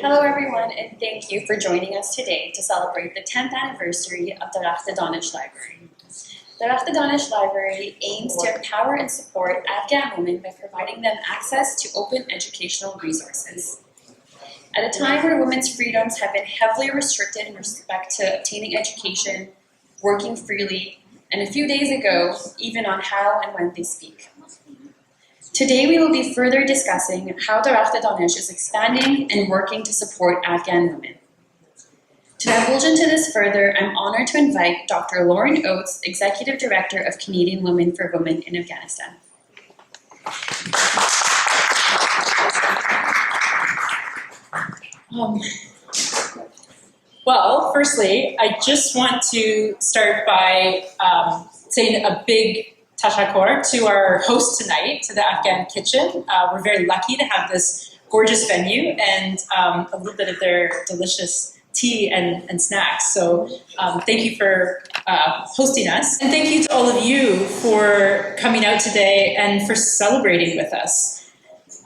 Hello everyone, and thank you for joining us today to celebrate the 10th anniversary of درخت Danish Library. درخت Danish Library aims to empower and support Afghan women by providing them access to open educational resources. At a time where women's freedoms have been heavily restricted in respect to obtaining education, working freely, and a few days ago, even on how and when they speak. Today we will be further discussing how درخت Danish is expanding and working to support Afghan women. To divulge into this further, I'm honored to invite Dr. Laarin, Ootts, Executive Director of Canadian Women for Women in Afghanistan. Well, firstly, I just want to start by saying a big tashakkur to our host tonight, to the Afghan Kitchen. We're very lucky to have this gorgeous venue and a little bit of their delicious tea and snacks. So thank you for hosting us. And thank you to all of you for coming out today and for celebrating with us.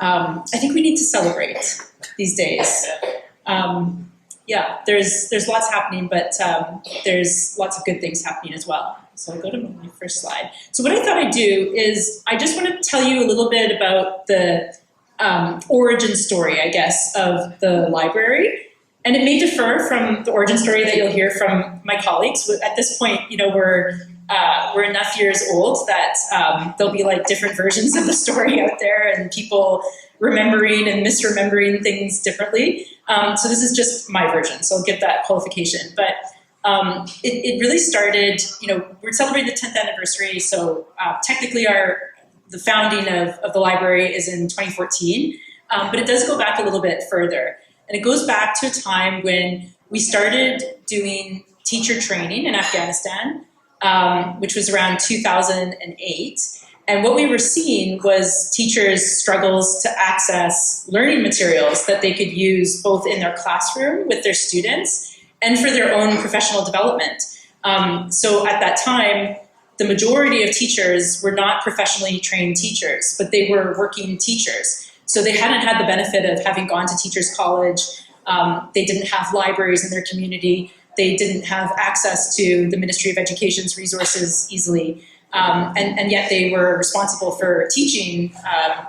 I think we need to celebrate these days. Yeah, there's lots happening, but there's lots of good things happening as well. So I'll go to my first slide. So what I thought I'd do is I just want to tell you a little bit about the origin story, I guess, of the library. And it may differ from the origin story that you'll hear from my colleagues. At this point, you know, we're enough years old that there'll be like different versions of the story out there and people remembering and misremembering things differently. So this is just my version, so I'll give that qualification. But it really started, you know, we're celebrating the 10th anniversary, so technically the founding of the library is in 2014, but it does go back a little bit further. And it goes back to a time when we started doing teacher training in Afghanistan, which was around 2008. And what we were seeing was teachers' struggles to access learning materials that they could use both in their classroom with their students and for their own professional development. So at that time, the majority of teachers were not professionally trained teachers, but they were working teachers. So they hadn't had the benefit of having gone to teachers' college. They didn't have libraries in their community. They didn't have access to the Ministry of Education's resources easily. And yet they were responsible for teaching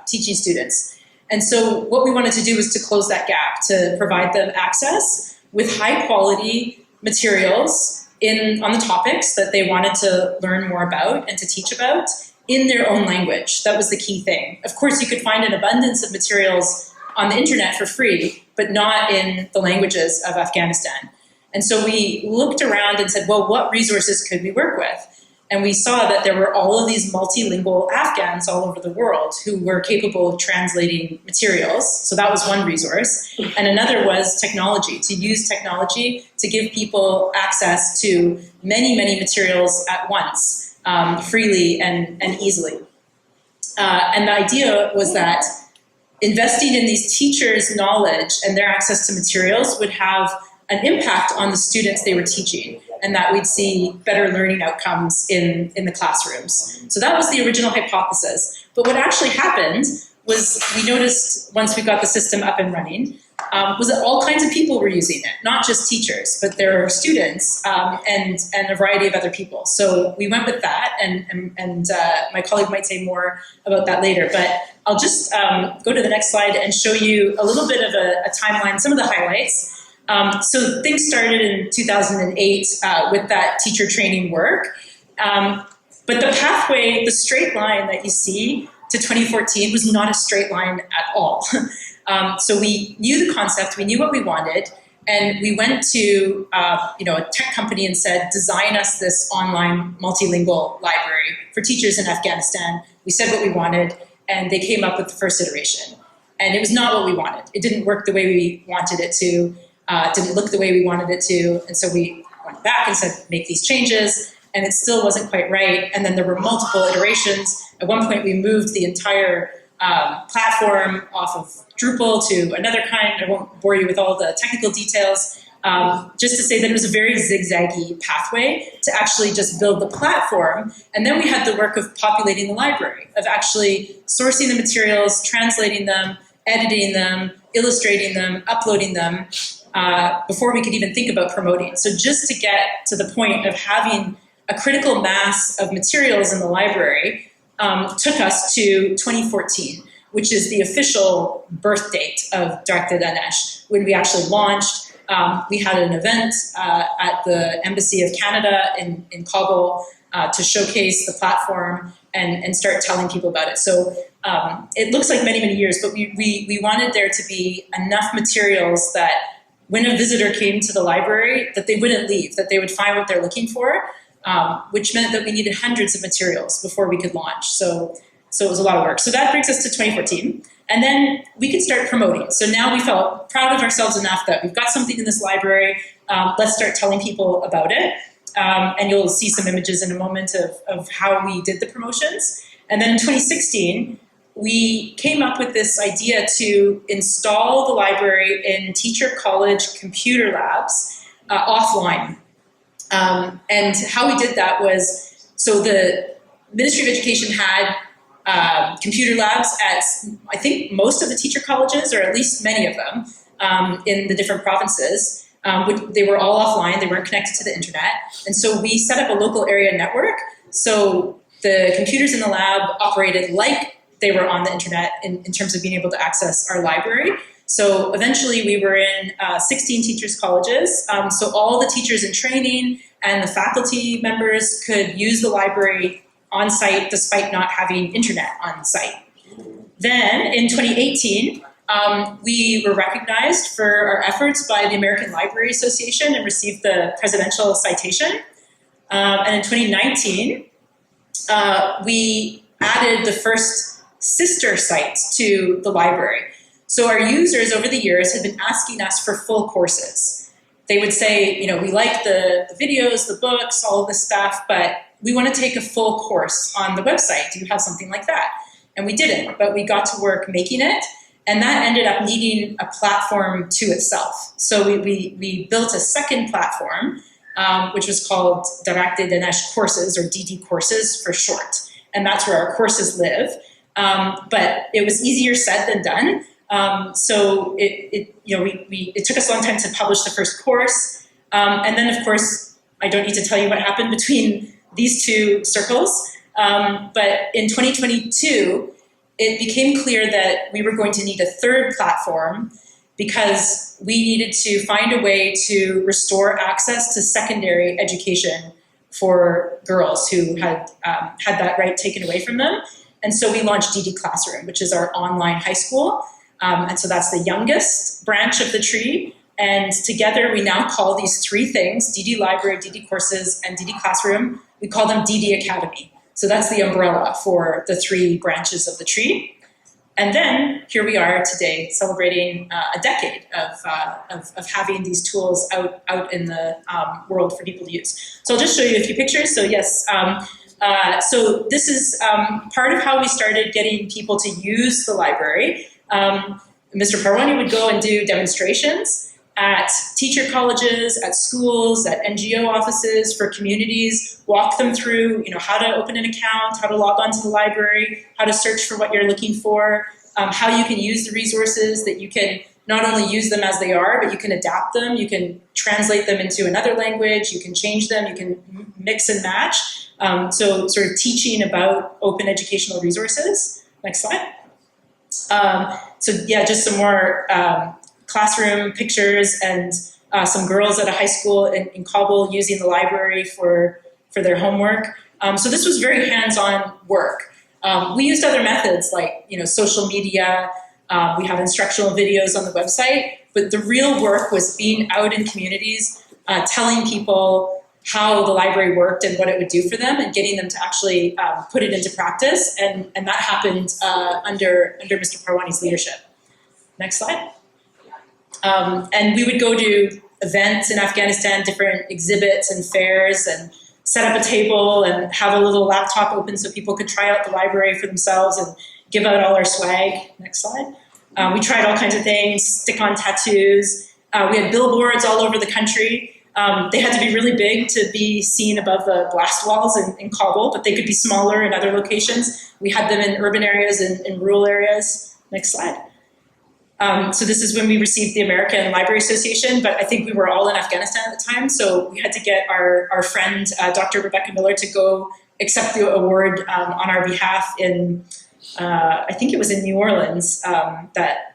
students. And so what we wanted to do was to close that gap, to provide them access with high quality materials on the topics that they wanted to learn more about and to teach about in their own language. That was the key thing. Of course, you could find an abundance of materials on the internet for free, but not in the languages of Afghanistan. And so we looked around and said, well, what resources could we work with? And we saw that there were all of these multilingual Afghans all over the world who were capable of translating materials. So that was one resource. And another was technology, to use technology to give people access to many, many materials at once, freely and easily. And the idea was that investing in these teachers' knowledge and their access to materials would have an impact on the students they were teaching, and that we'd see better learning outcomes in the classrooms. So that was the original hypothesis. But what actually happened was we noticed once we got the system up and running, was that all kinds of people were using it, not just teachers, but there were students and a variety of other people. So we went with that, and my colleague might say more about that later, but I'll just go to the next slide and show you a little bit of a timeline, some of the highlights. So things started in 2008 with that teacher training work. But the pathway, the straight line that you see to 2014 was not a straight line at all. So we knew the concept, we knew what we wanted, and we went to a tech company and said, design us this online multilingual library for teachers in Afghanistan. We said what we wanted, and they came up with the first iteration. And it was not what we wanted. It didn't work the way we wanted it to. Didn't look the way we wanted it to, and so we went back and said, make these changes, and it still wasn't quite right, and then there were multiple iterations. At one point, we moved the entire platform off of Drupal to another kind. I won't bore you with all the technical details, just to say that it was a very zigzaggy pathway to actually just build the platform, and then we had the work of populating the library, of actually sourcing the materials, translating them, editing them, illustrating them, uploading them, before we could even think about promoting. So just to get to the point of having a critical mass of materials in the library took us to 2014, which is the official birth date of Dahmeen, when we actually launched. We had an event at the Embassy of Canada in Kabul to showcase the platform and start telling people about it. So it looks like many, many years, but we wanted there to be enough materials that when a visitor came to the library, that they wouldn't leave, that they would find what they're looking for, which meant that we needed hundreds of materials before we could launch. So it was a lot of work. So that brings us to 2014. And then we could start promoting. So now we felt proud of ourselves enough that we've got something in this library. Let's start telling people about it. And you'll see some images in a moment of how we did the promotions. And then in 2016, we came up with this idea to install the library in teacher college computer labs offline. And how we did that was, so the Ministry of Education had computer labs at, I think, most of the teacher colleges, or at least many of them, in the different provinces. They were all offline, they weren't connected to the internet. And so we set up a local area network. So the computers in the lab operated like they were on the internet in terms of being able to access our library. So eventually we were in 16 teachers' colleges. So all the teachers in training and the faculty members could use the library on site despite not having internet on site. Then in 2018, we were recognized for our efforts by the American Library Association and received the presidential citation. And in 2019, we added the first sister sites to the library. So our users over the years had been asking us for full courses. They would say, we like the videos, the books, all of this stuff, but we want to take a full course on the website. Do you have something like that? And we didn't, but we got to work making it. And that ended up needing a platform to itself. So we built a second platform, which was called Dahmeen Courses, or DD Courses for short. And that's where our courses live. But it was easier said than done. So it took us a long time to publish the first course. And then, of course, I don't need to tell you what happened between these two circles. But in 2022, it became clear that we were going to need a third platform because we needed to find a way to restore access to secondary education for girls who had had that right taken away from them. And so we launched DD Classroom, which is our online high school. And so that's the youngest branch of the tree. And together we now call these three things, DD Library, DD Courses, and DD Classroom, we call them DD Academy. So that's the umbrella for the three branches of the tree. And then here we are today celebrating a decade of having these tools out in the world for people to use. So I'll just show you a few pictures. So yes, so this is part of how we started getting people to use the library. Mr. Parwani would go and do demonstrations at teacher colleges, at schools, at NGO offices for communities, walk them through, how to open an account, how to log onto the library, how to search for what you're looking for, how you can use the resources, that you can not only use them as they are, but you can adapt them, you can translate them into another language, you can change them, you can mix and match. So sort of teaching about open educational resources. Next slide. So yeah, just some more classroom pictures and some girls at a high school in Kabul using the library for their homework. So this was very hands-on work. We used other methods like social media. We have instructional videos on the website, but the real work was being out in communities, telling people how the library worked and what it would do for them, and getting them to actually put it into practice. And that happened under Mr. Parwani's leadership. Next slide. And we would go to events in Afghanistan, different exhibits and fairs, and set up a table and have a little laptop open so people could try out the library for themselves and give out all our swag. Next slide. We tried all kinds of things, stick on tattoos. We had billboards all over the country. They had to be really big to be seen above the blast walls in Kabul, but they could be smaller in other locations. We had them in urban areas and in rural areas. Next slide. So this is when we received the American Library Association, but I think we were all in Afghanistan at the time, so we had to get our friend, Dr. Rebecca Miller, to go accept the award on our behalf in, I think it was in New Orleans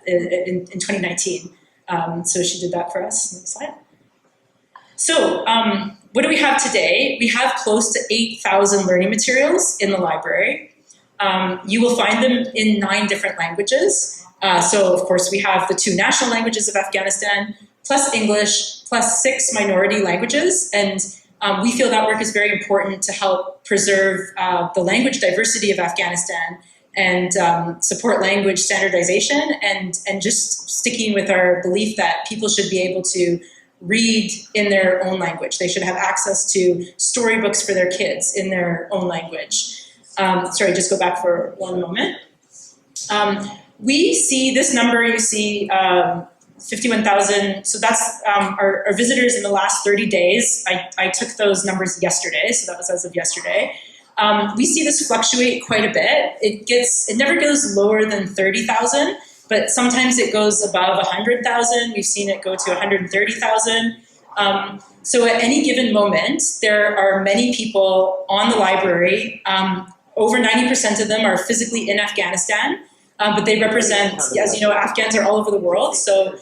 in 2019. So she did that for us. Next slide. So what do we have today? We have close to 8,000 learning materials in the library. You will find them in 9 different languages. So, of course, we have the 2 national languages of Afghanistan, plus English, plus 6 minority languages. And we feel that work is very important to help preserve the language diversity of Afghanistan and support language standardization and just sticking with our belief that people should be able to read in their own language. They should have access to storybooks for their kids in their own language. Sorry, just go back for one moment. We see this number, you see 51,000, so that's our visitors in the last 30 days. I took those numbers yesterday, so that was as of yesterday. We see this fluctuate quite a bit. It never goes lower than 30,000, but sometimes it goes above 100,000. We've seen it go to 130,000. So at any given moment, there are many people on the library. Over 90% of them are physically in Afghanistan. But they represent, as you know, Afghans are all over the world, so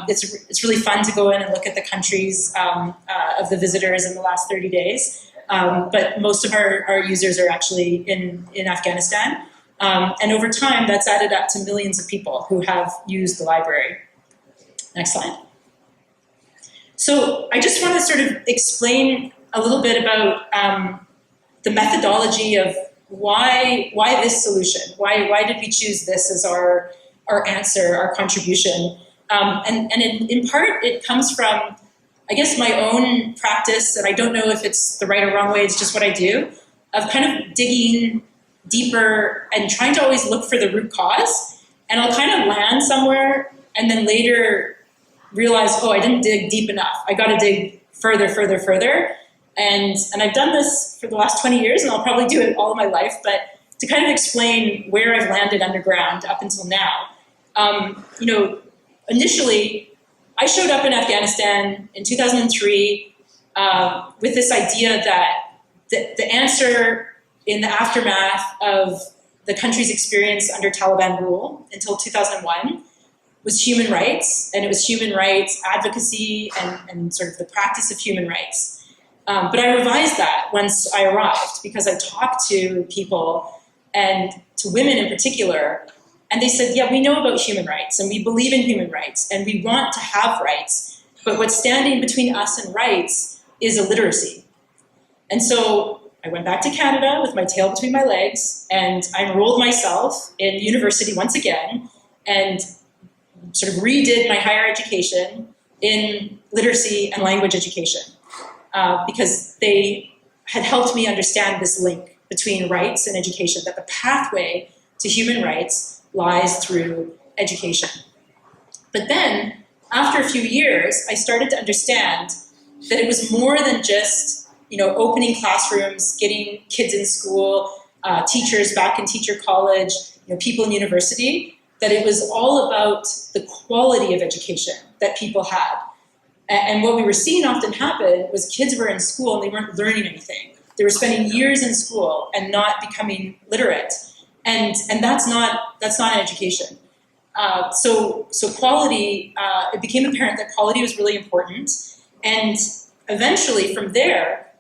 it's really fun to go in and look at the countries of the visitors in the last 30 days. But most of our users are actually in Afghanistan. And over time, that's added up to millions of people who have used the library. Next slide. So I just want to sort of explain a little bit about the methodology of why this solution? Why did we choose this as our answer, our contribution? And in part, it comes from, I guess, my own practice, and I don't know if it's the right or wrong way, it's just what I do, of kind of digging deeper and trying to always look for the root cause. And I'll kind of land somewhere and then later realize, oh, I didn't dig deep enough. I got to dig further. And I've done this for the last 20 years, and I'll probably do it all of my life, but to kind of explain where I've landed underground up until now. Initially, I showed up in Afghanistan in 2003 with this idea that the answer in the aftermath of the country's experience under Taliban rule until 2001 was human rights, and it was human rights advocacy and sort of the practice of human rights. But I revised that once I arrived because I talked to people and to women in particular, and they said, yeah, we know about human rights and we believe in human rights and we want to have rights, but what's standing between us and rights is illiteracy. And so I went back to Canada with my tail between my legs and I enrolled myself in university once again and sort of redid my higher education in literacy and language education. Because they had helped me understand this link between rights and education, that the pathway to human rights lies through education. But then, after a few years, I started to understand that it was more than just, opening classrooms, getting kids in school, teachers back in teacher college, people in university, that it was all about the quality of education that people had. And what we were seeing often happen was kids were in school and they weren't learning anything. They were spending years in school and not becoming literate. And that's not an education. So quality, it became apparent that quality was really important. And eventually from there,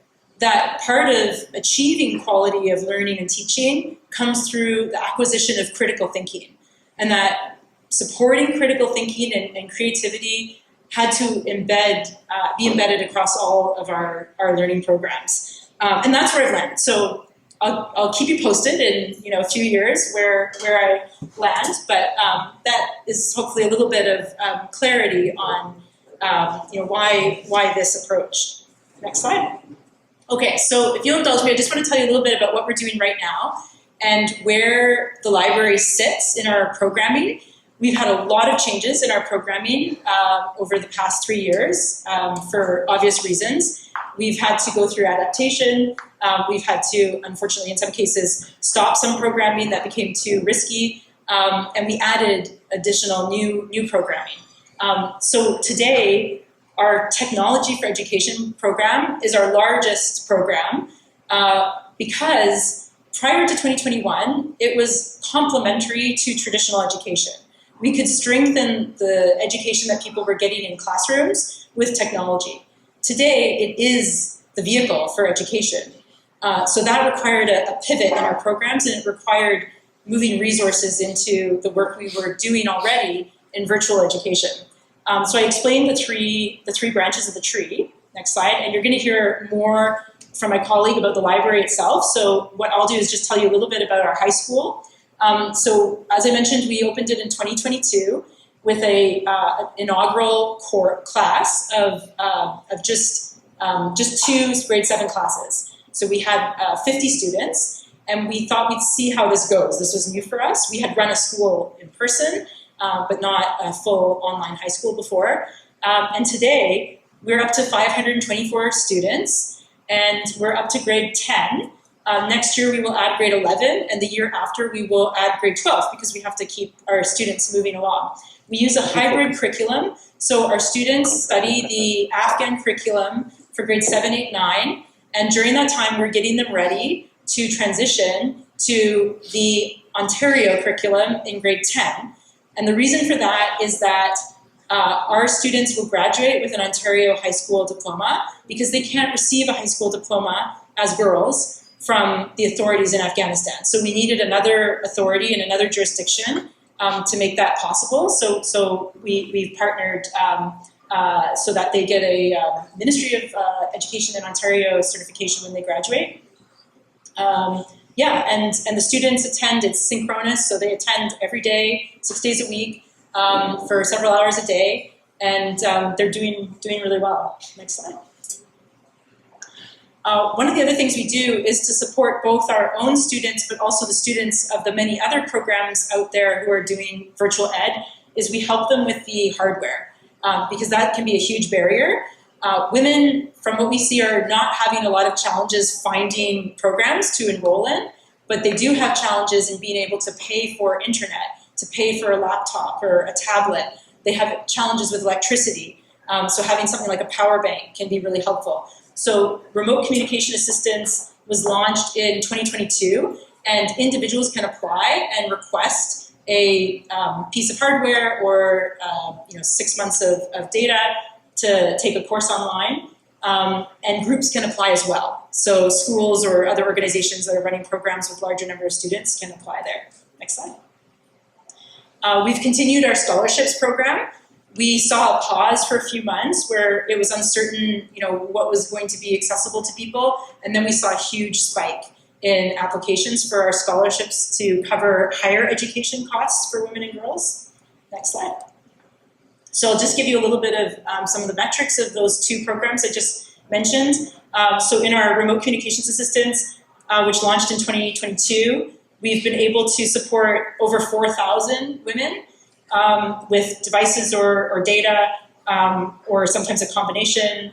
that part of achieving quality of learning and teaching comes through the acquisition of critical thinking. And that supporting critical thinking and creativity had to be embedded across all of our learning programs. And that's where I've landed. So I'll keep you posted in a few years where I land, but that is hopefully a little bit of clarity on why this approach. Next slide. Okay, so if you'll indulge me, I just want to tell you a little bit about what we're doing right now and where the library sits in our programming. We've had a lot of changes in our programming over the past 3 years for obvious reasons. We've had to go through adaptation. We've had to, unfortunately, in some cases, stop some programming that became too risky. And we added additional new programming. So today, our Technology for Education program is our largest program because prior to 2021, it was complementary to traditional education. We could strengthen the education that people were getting in classrooms with technology. Today, it is the vehicle for education. So that required a pivot in our programs, and it required moving resources into the work we were doing already in virtual education. So I explained the three branches of the tree. Next slide. And you're going to hear more from my colleague about the library itself. So what I'll do is just tell you a little bit about our high school. So as I mentioned, we opened it in 2022 with a inaugural core class of just 2 grade 7 classes. So we had 50 students, and we thought we'd see how this goes. This was new for us. We had run a school in person, but not a full online high school before. And today, we're up to 524 students, and we're up to grade 10. Next year, we will add grade 11, and the year after, we will add grade 12, because we have to keep our students moving along. We use a hybrid curriculum, so our students study the Afghan curriculum for grade 7, 8, 9, and during that time, we're getting them ready to transition to the Ontario curriculum in grade 10. And the reason for that is that our students will graduate with an Ontario high school diploma because they can't receive a high school diploma as girls from the authorities in Afghanistan. So we needed another authority in another jurisdiction to make that possible. So we've partnered so that they get a Ministry of Education in Ontario certification when they graduate. And the students attend, it's synchronous, so they attend every day, 6 days a week, for several hours a day, and they're doing really well. Next slide. One of the other things we do is to support both our own students, but also the students of the many other programs out there who are doing virtual ed, is we help them with the hardware, because that can be a huge barrier. Women, from what we see, are not having a lot of challenges finding programs to enroll in, but they do have challenges in being able to pay for internet, to pay for a laptop or a tablet. They have challenges with electricity, so having something like a power bank can be really helpful. So remote communication assistance was launched in 2022, and individuals can apply and request a piece of hardware or 6 months of data to take a course online, and groups can apply as well. So schools or other organizations that are running programs with larger number of students can apply there. Next slide. We've continued our scholarships program. We saw a pause for a few months where it was uncertain, what was going to be accessible to people, and then we saw a huge spike in applications for our scholarships to cover higher education costs for women and girls. Next slide. So I'll just give you a little bit of some of the metrics of those 2 programs I just mentioned. So in our remote communications assistance, which launched in 2022, we've been able to support over 4,000 women with devices or data, or sometimes a combination.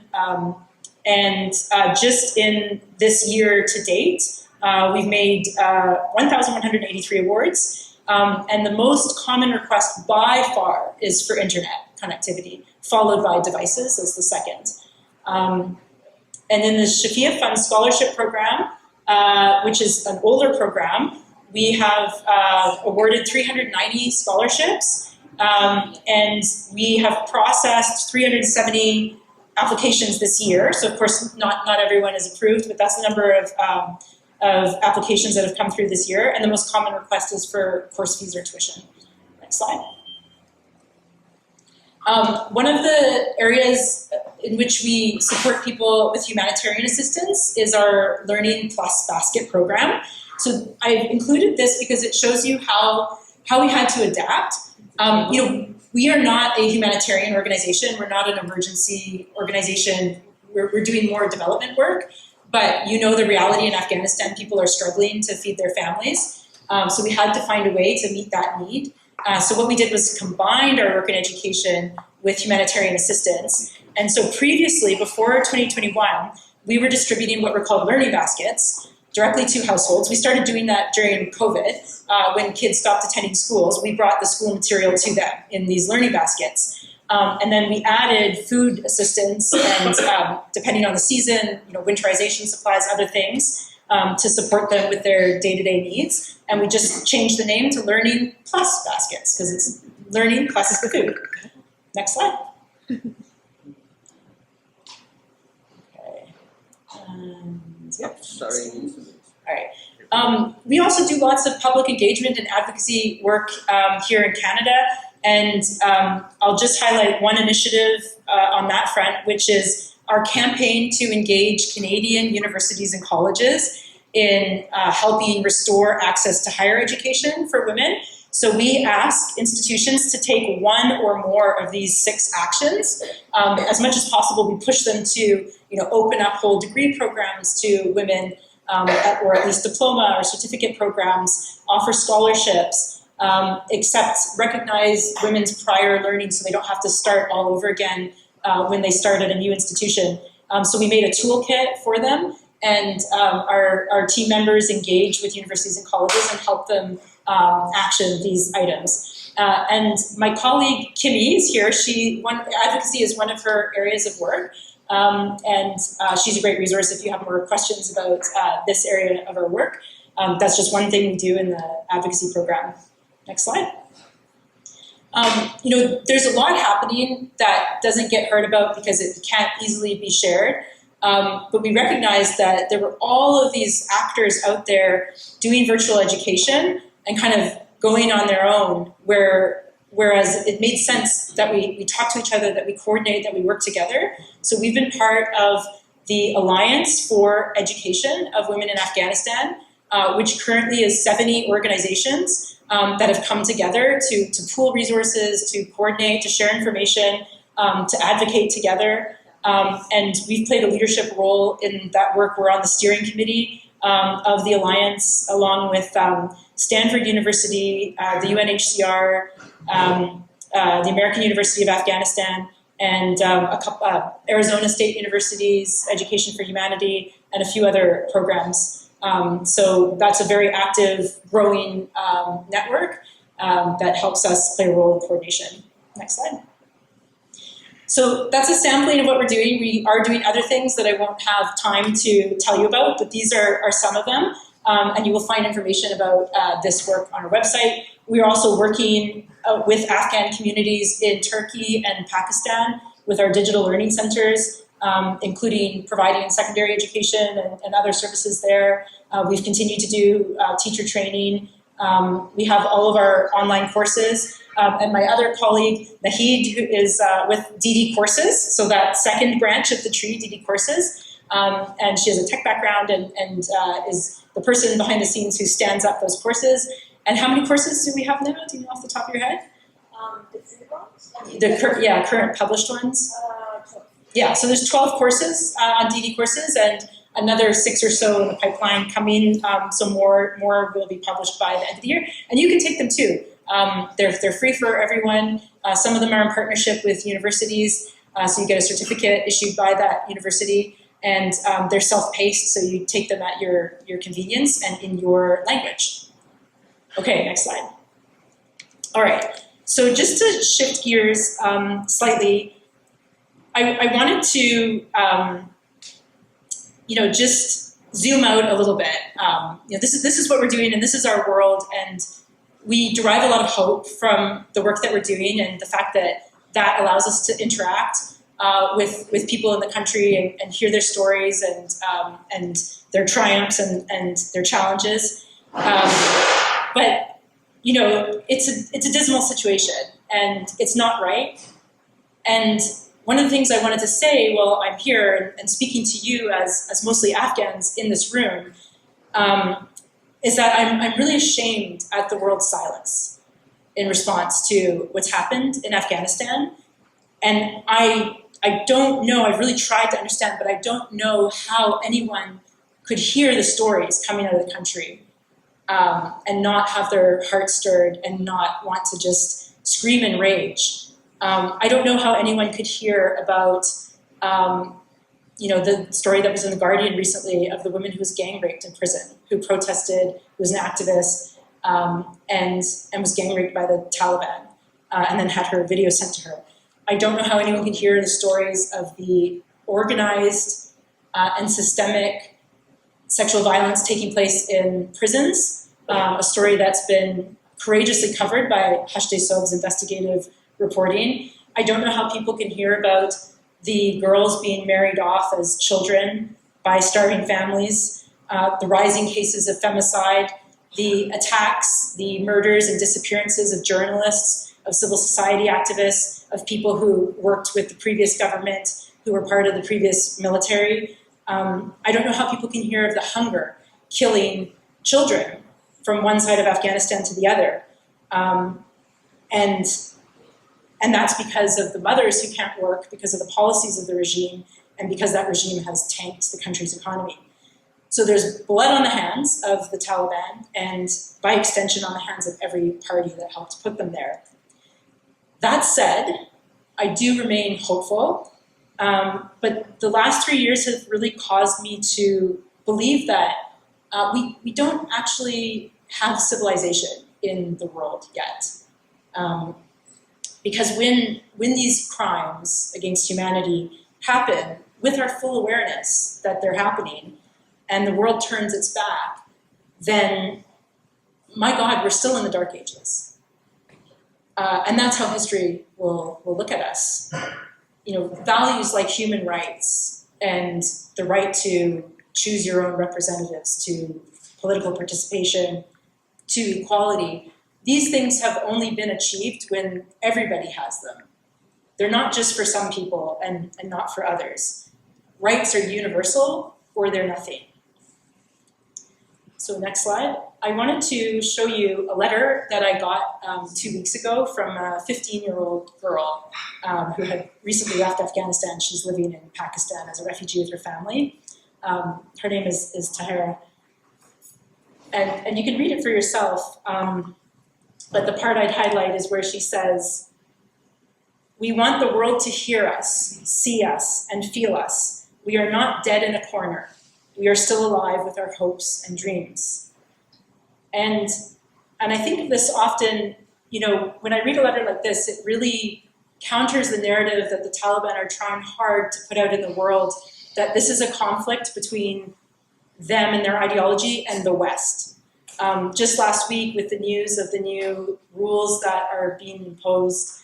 And just in this year to date, we've made 1,183 awards. And the most common request by far is for internet connectivity, followed by devices as the second. And in the Shafia Fund Scholarship Program, which is an older program, we have awarded 390 scholarships, and we have processed 370 applications this year. So of course, not everyone is approved, but that's the number of applications that have come through this year. And the most common request is for course fees or tuition. Next slide. One of the areas in which we support people with humanitarian assistance is our Learning Plus Basket program. So I've included this because it shows you how we had to adapt. We are not a humanitarian organization. We're not an emergency organization. We're doing more development work. But the reality in Afghanistan, people are struggling to feed their families. So we had to find a way to meet that need. So what we did was combined our work in education with humanitarian assistance. And so previously, before 2021, we were distributing what were called learning baskets directly to households. We started doing that during COVID when kids stopped attending schools. We brought the school material to them in these learning baskets. And then we added food assistance and depending on the season, winterization supplies, other things to support them with their day-to-day needs. And we just changed the name to Learning Plus Baskets because it's learning plus the food. Next slide. Okay. Yep. Sorry. All right. We also do lots of public engagement and advocacy work here in Canada. And I'll just highlight one initiative on that front, which is our campaign to engage Canadian universities and colleges in helping restore access to higher education for women. So we ask institutions to take one or more of these 6 actions. As much as possible, we push them to open up whole degree programs to women, or at least diploma or certificate programs, offer scholarships, recognize women's prior learning so they don't have to start all over again when they start at a new institution. So we made a toolkit for them, and our team members engage with universities and colleges and help them action these items. And my colleague Kimmy is here. Advocacy is one of her areas of work, and she's a great resource if you have more questions about this area of our work. That's just one thing we do in the advocacy program. Next slide. There's a lot happening that doesn't get heard about because it can't easily be shared. But we recognize that there were all of these actors out there doing virtual education and kind of going on their own, whereas it made sense that we talk to each other, that we coordinate, that we work together. So we've been part of the Alliance for Education of Women in Afghanistan, which currently is 70 organizations that have come together to pool resources, to coordinate, to share information, to advocate together. And we've played a leadership role in that work. We're on the steering committee of the Alliance, along with Stanford University, the UNHCR, the American University of Afghanistan, and a couple, Arizona State University's Education for Humanity, and a few other programs. So that's a very active, growing network that helps us play a role in coordination. Next slide. So that's a sampling of what we're doing. We are doing other things that I won't have time to tell you about, but these are some of them. And you will find information about this work on our website. We are also working with Afghan communities in Turkey and Pakistan with our digital learning centers, including providing secondary education and other services there. We've continued to do teacher training. We have all of our online courses. And my other colleague, Nahid, who is with DD Courses, so that second branch of the tree, DD Courses. And she has a tech background and is the person behind the scenes who stands up those courses. And how many courses do we have now? Do you know off the top of your head? The current published ones? Yeah, so there's 12 courses on DD Courses and another 6 or so in the pipeline coming. So more will be published by the end of the year. And you can take them too. They're free for everyone. Some of them are in partnership with universities. So you get a certificate issued by that university. And they're self-paced, so you take them at your convenience and in your language. Okay, next slide. All right, so just to shift gears slightly, I wanted to, just zoom out a little bit. This is what we're doing, and this is our world, and we derive a lot of hope from the work that we're doing and the fact that allows us to interact with people in the country and hear their stories and their triumphs and their challenges. But it's a dismal situation and it's not right. And one of the things I wanted to say while I'm here and speaking to you as mostly Afghans in this room is that I'm really ashamed at the world's silence in response to what's happened in Afghanistan. And I don't know, I've really tried to understand, but I don't know how anyone could hear the stories coming out of the country and not have their heart stirred and not want to just scream in rage. I don't know how anyone could hear about the story that was in The Guardian recently of the woman who was gang raped in prison, who protested, was an activist, and was gang raped by the Taliban, and then had her video sent to her. I don't know how anyone can hear the stories of the organized and systemic sexual violence taking place in prisons, a story that's been courageously covered by Hashde Sob's investigative reporting. I don't know how people can hear about the girls being married off as children by starving families, the rising cases of femicide, the attacks, the murders and disappearances of journalists, of civil society activists, of people who worked with the previous government, who were part of the previous military. I don't know how people can hear of the hunger killing children from one side of Afghanistan to the other. And that's because of the mothers who can't work, because of the policies of the regime, and because that regime has tanked the country's economy. So there's blood on the hands of the Taliban, and by extension on the hands of every party that helped put them there. That said, I do remain hopeful, but the last 3 years have really caused me to believe that we don't actually have civilization in the world yet. Because when these crimes against humanity happen with our full awareness that they're happening and the world turns its back, then, my God, we're still in the dark ages. And that's how history will look at us. Values like human rights and the right to choose your own representatives, to political participation, to equality, these things have only been achieved when everybody has them. They're not just for some people and not for others. Rights are universal or they're nothing. So next slide. I wanted to show you a letter that I got 2 weeks ago from a 15-year-old girl who had recently left Afghanistan. She's living in Pakistan as a refugee with her family. Her name is Tahira. And you can read it for yourself. But the part I'd highlight is where she says, "We want the world to hear us, see us, and feel us. We are not dead in a corner. We are still alive with our hopes and dreams." And I think of this often, when I read a letter like this, it really counters the narrative that the Taliban are trying hard to put out in the world, that this is a conflict between them and their ideology and the West. Just last week, with the news of the new rules that are being imposed,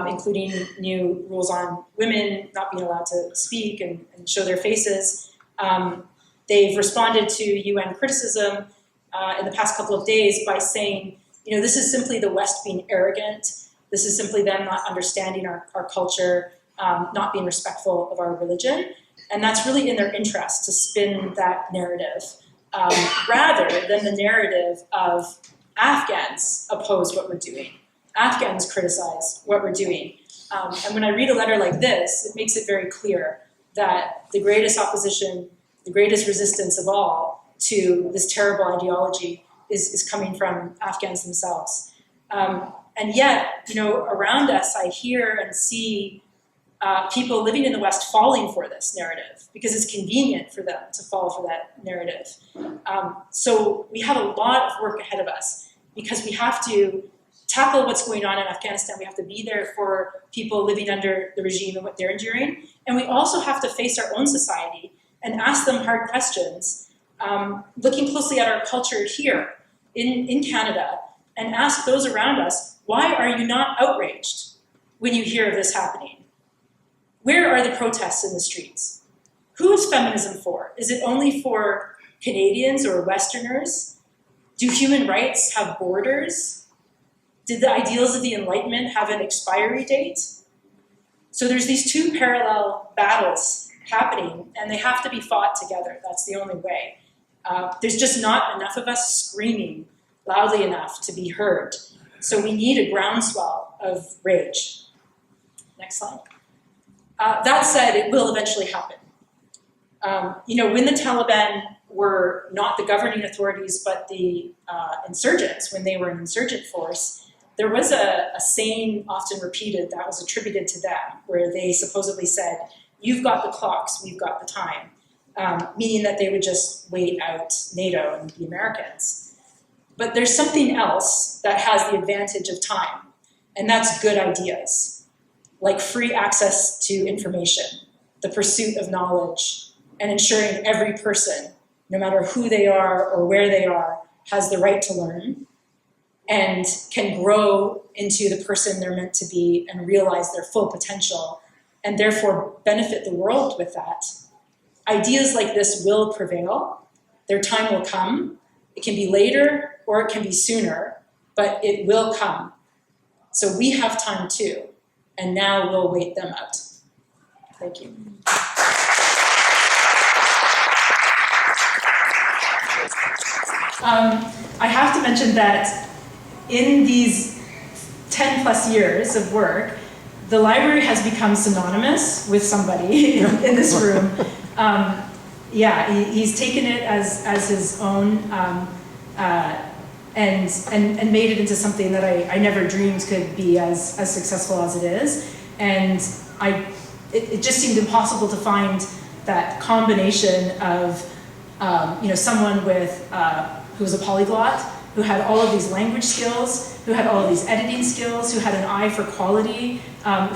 including new rules on women not being allowed to speak and show their faces, they've responded to UN criticism in the past couple of days by saying, this is simply the West being arrogant. This is simply them not understanding our culture, not being respectful of our religion. And that's really in their interest to spin that narrative. Rather than the narrative of Afghans oppose what we're doing. Afghans criticize what we're doing. And when I read a letter like this, it makes it very clear that the greatest opposition, the greatest resistance of all to this terrible ideology is coming from Afghans themselves. And yet, around us, I hear and see people living in the West falling for this narrative because it's convenient for them to fall for that narrative. So we have a lot of work ahead of us because we have to tackle what's going on in Afghanistan. We have to be there for people living under the regime and what they're enduring. And we also have to face our own society and ask them hard questions, looking closely at our culture here in Canada, and ask those around us, why are you not outraged when you hear of this happening? Where are the protests in the streets? Who is feminism for? Is it only for Canadians or Westerners? Do human rights have borders? Did the ideals of the Enlightenment have an expiry date? So there's these two parallel battles happening, and they have to be fought together. That's the only way. There's just not enough of us screaming loudly enough to be heard. So we need a groundswell of rage. Next slide. That said, it will eventually happen. When the Taliban were not the governing authorities, but the insurgents, when they were an insurgent force, there was a saying often repeated that was attributed to them, where they supposedly said, you've got the clocks, we've got the time, meaning that they would just wait out NATO and the Americans. But there's something else that has the advantage of time, and that's good ideas, like free access to information, the pursuit of knowledge, and ensuring every person, no matter who they are or where they are, has the right to learn and can grow into the person they're meant to be and realize their full potential and therefore benefit the world with that. Ideas like this will prevail. Their time will come. It can be later or it can be sooner, but it will come. So we have time too, and now we'll wait them out. Thank you. I have to mention that in these 10 plus years of work, the library has become synonymous with somebody in this room. He's taken it as his own and made it into something that I never dreamed could be as successful as it is. And it just seemed impossible to find that combination of someone with who was a polyglot, who had all of these language skills, who had all of these editing skills, who had an eye for quality,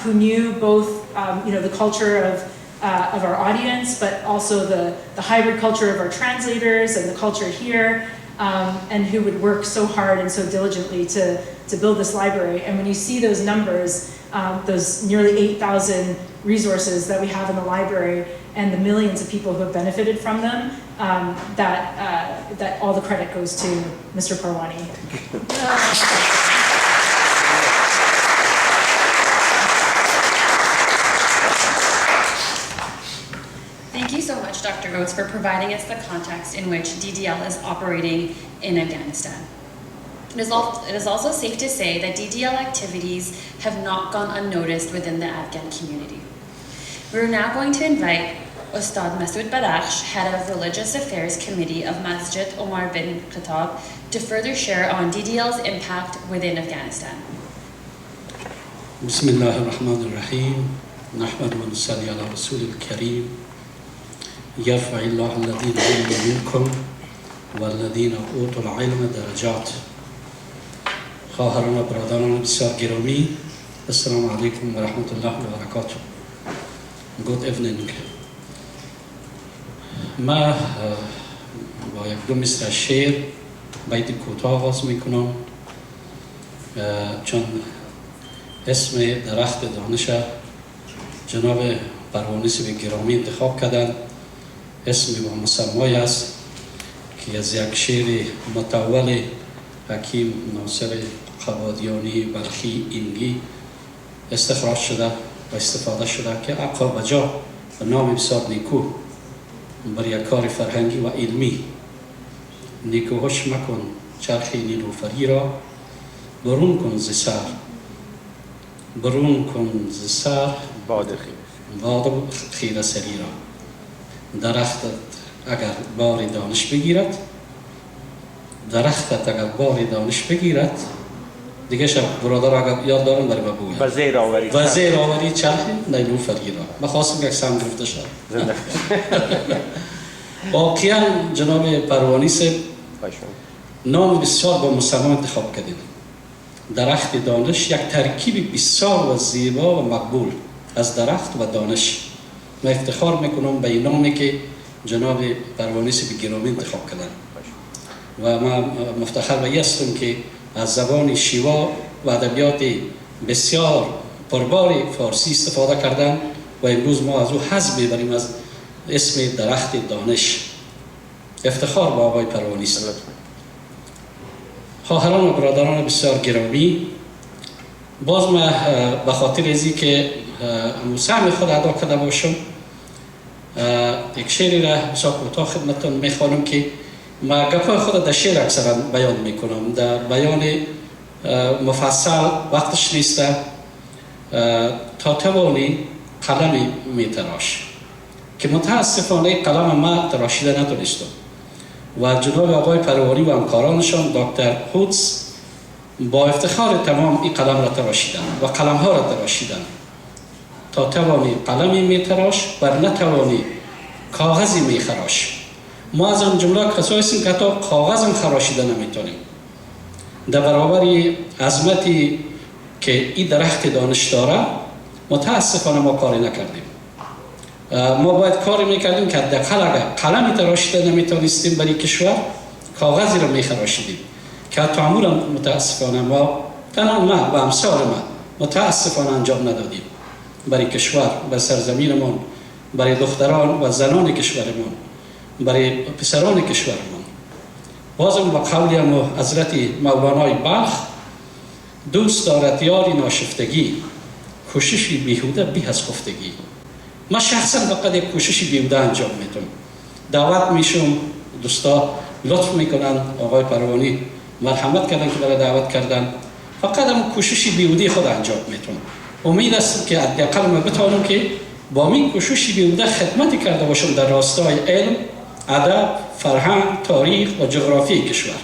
who knew both the culture of our audience, but also the hybrid culture of our translators and the culture here, and who would work so hard and so diligently to build this library. And when you see those numbers, those nearly 8,000 resources that we have in the library and the millions of people who have benefited from them, that all the credit goes to Mr. Parwani. Thank you so much, Dr. Oates, for providing us the context in which DDL is operating in Afghanistan. It is also safe to say that DDL activities have not gone unnoticed within the Afghan community. We're now going to invite Ustad Mas'ud head of Religious Affairs Committee of Masjid Omar bin Khattab, to further share on DDL's impact within Afghanistan. Bismillah ar-Rahman ar-Rahim. Nahmad wa nusalli ala Rasul al-Kareem. Yarfa illah alladhina ilma minkum walladhina utul ilma darajat. خواهران و برادران بسیار گرامی، السلام علیکم و رحمت الله و برکاته. Good evening. ما با یک دو مصرع شعر بیت کوتاه آغاز میکنم، چون اسم درخت دانش جناب پروانیس به گرامی انتخاب کردن. اسم با مسمای است که از یک شعر متول حکیم ناصر قبادیانی بلخی اینگی استخراج شده و استفاده شده که عقل و جا و نام بسیار نیکو بر یک کار فرهنگی و علمی. نیکوهاش مکن چرخ نیلوفری را، برون کن ز سر، برون کن ز سر باد خیره سری را. درختت اگر بار دانش بگیرد، درختت اگر بار دانش بگیرد، دیگه شب برادر اگر یاد دارم برای بگویم و زیر آوری چرخ نیلوفری را. من خواستم یک سم گرفته شد. واقعا جناب پروانیس نام بسیار با مسمى انتخاب کردید. درخت دانش یک ترکیب بسیار و زیبا و مقبول از درخت و دانش. من افتخار میکنم به این نامی که جناب پروانیس به گرامی انتخاب کردن و من مفتخر به این هستم که از زبان شیوا و ادبیات بسیار پربار فارسی استفاده کردن و امروز ما از او حظ میبریم از اسم درخت دانش. افتخار با آقای پروانیس. خواهران و برادران بسیار گرامی، باز من به خاطر ازی که سهم خود ادا کرده باشم یک شعری را بسیار کوتاه خدمتتان میخوانم که من گپای خود در شعر اکثرا بیان میکنم. در بیان مفصل وقتش نیست. تا توانی قلمی میتراش که متاسفانه قلم ما تراشیده نتونستم و جناب آقای پروانی و همکارانشان دکتر اوتس با افتخار تمام این قلم را تراشیدن و قلم ها را تراشیدن تا توانی قلمی میتراش بر نتوانی کاغذی میخراش. ما از آن جمله کسایی هستیم که تا کاغذ هم خراشیده نمیتونیم. در برابر عظمتی که این درخت دانش داره متاسفانه ما کاری نکردیم. ما باید کاری میکردیم که حداقل اگر قلمی تراشیده نمیتونستیم برای کشور کاغذی رو میخراشیدیم که تعامل متاسفانه ما تنها ما و امثال ما متاسفانه انجام ندادیم برای کشور، برای سرزمینمون، برای دختران و زنان کشورمون، برای پسران کشورمون. بازم با قولی حضرت مولانای بلخ دوست دارد یاری ناشفتگی، کوششی بیهوده به از خفتگی. ما شخصا فقط یک کوششی بیهوده انجام میتونم. دعوت میشم، دوستا لطف میکنن، آقای پروانی مرحمت کردن که برای دعوت کردن. فقط هم کوششی بیهوده خود انجام میتونم. امید است که حداقل ما بتونم که با این کوششی بیهوده خدمتی کرده باشم در راستای علم، ادب، فرهنگ، تاریخ و جغرافی کشور.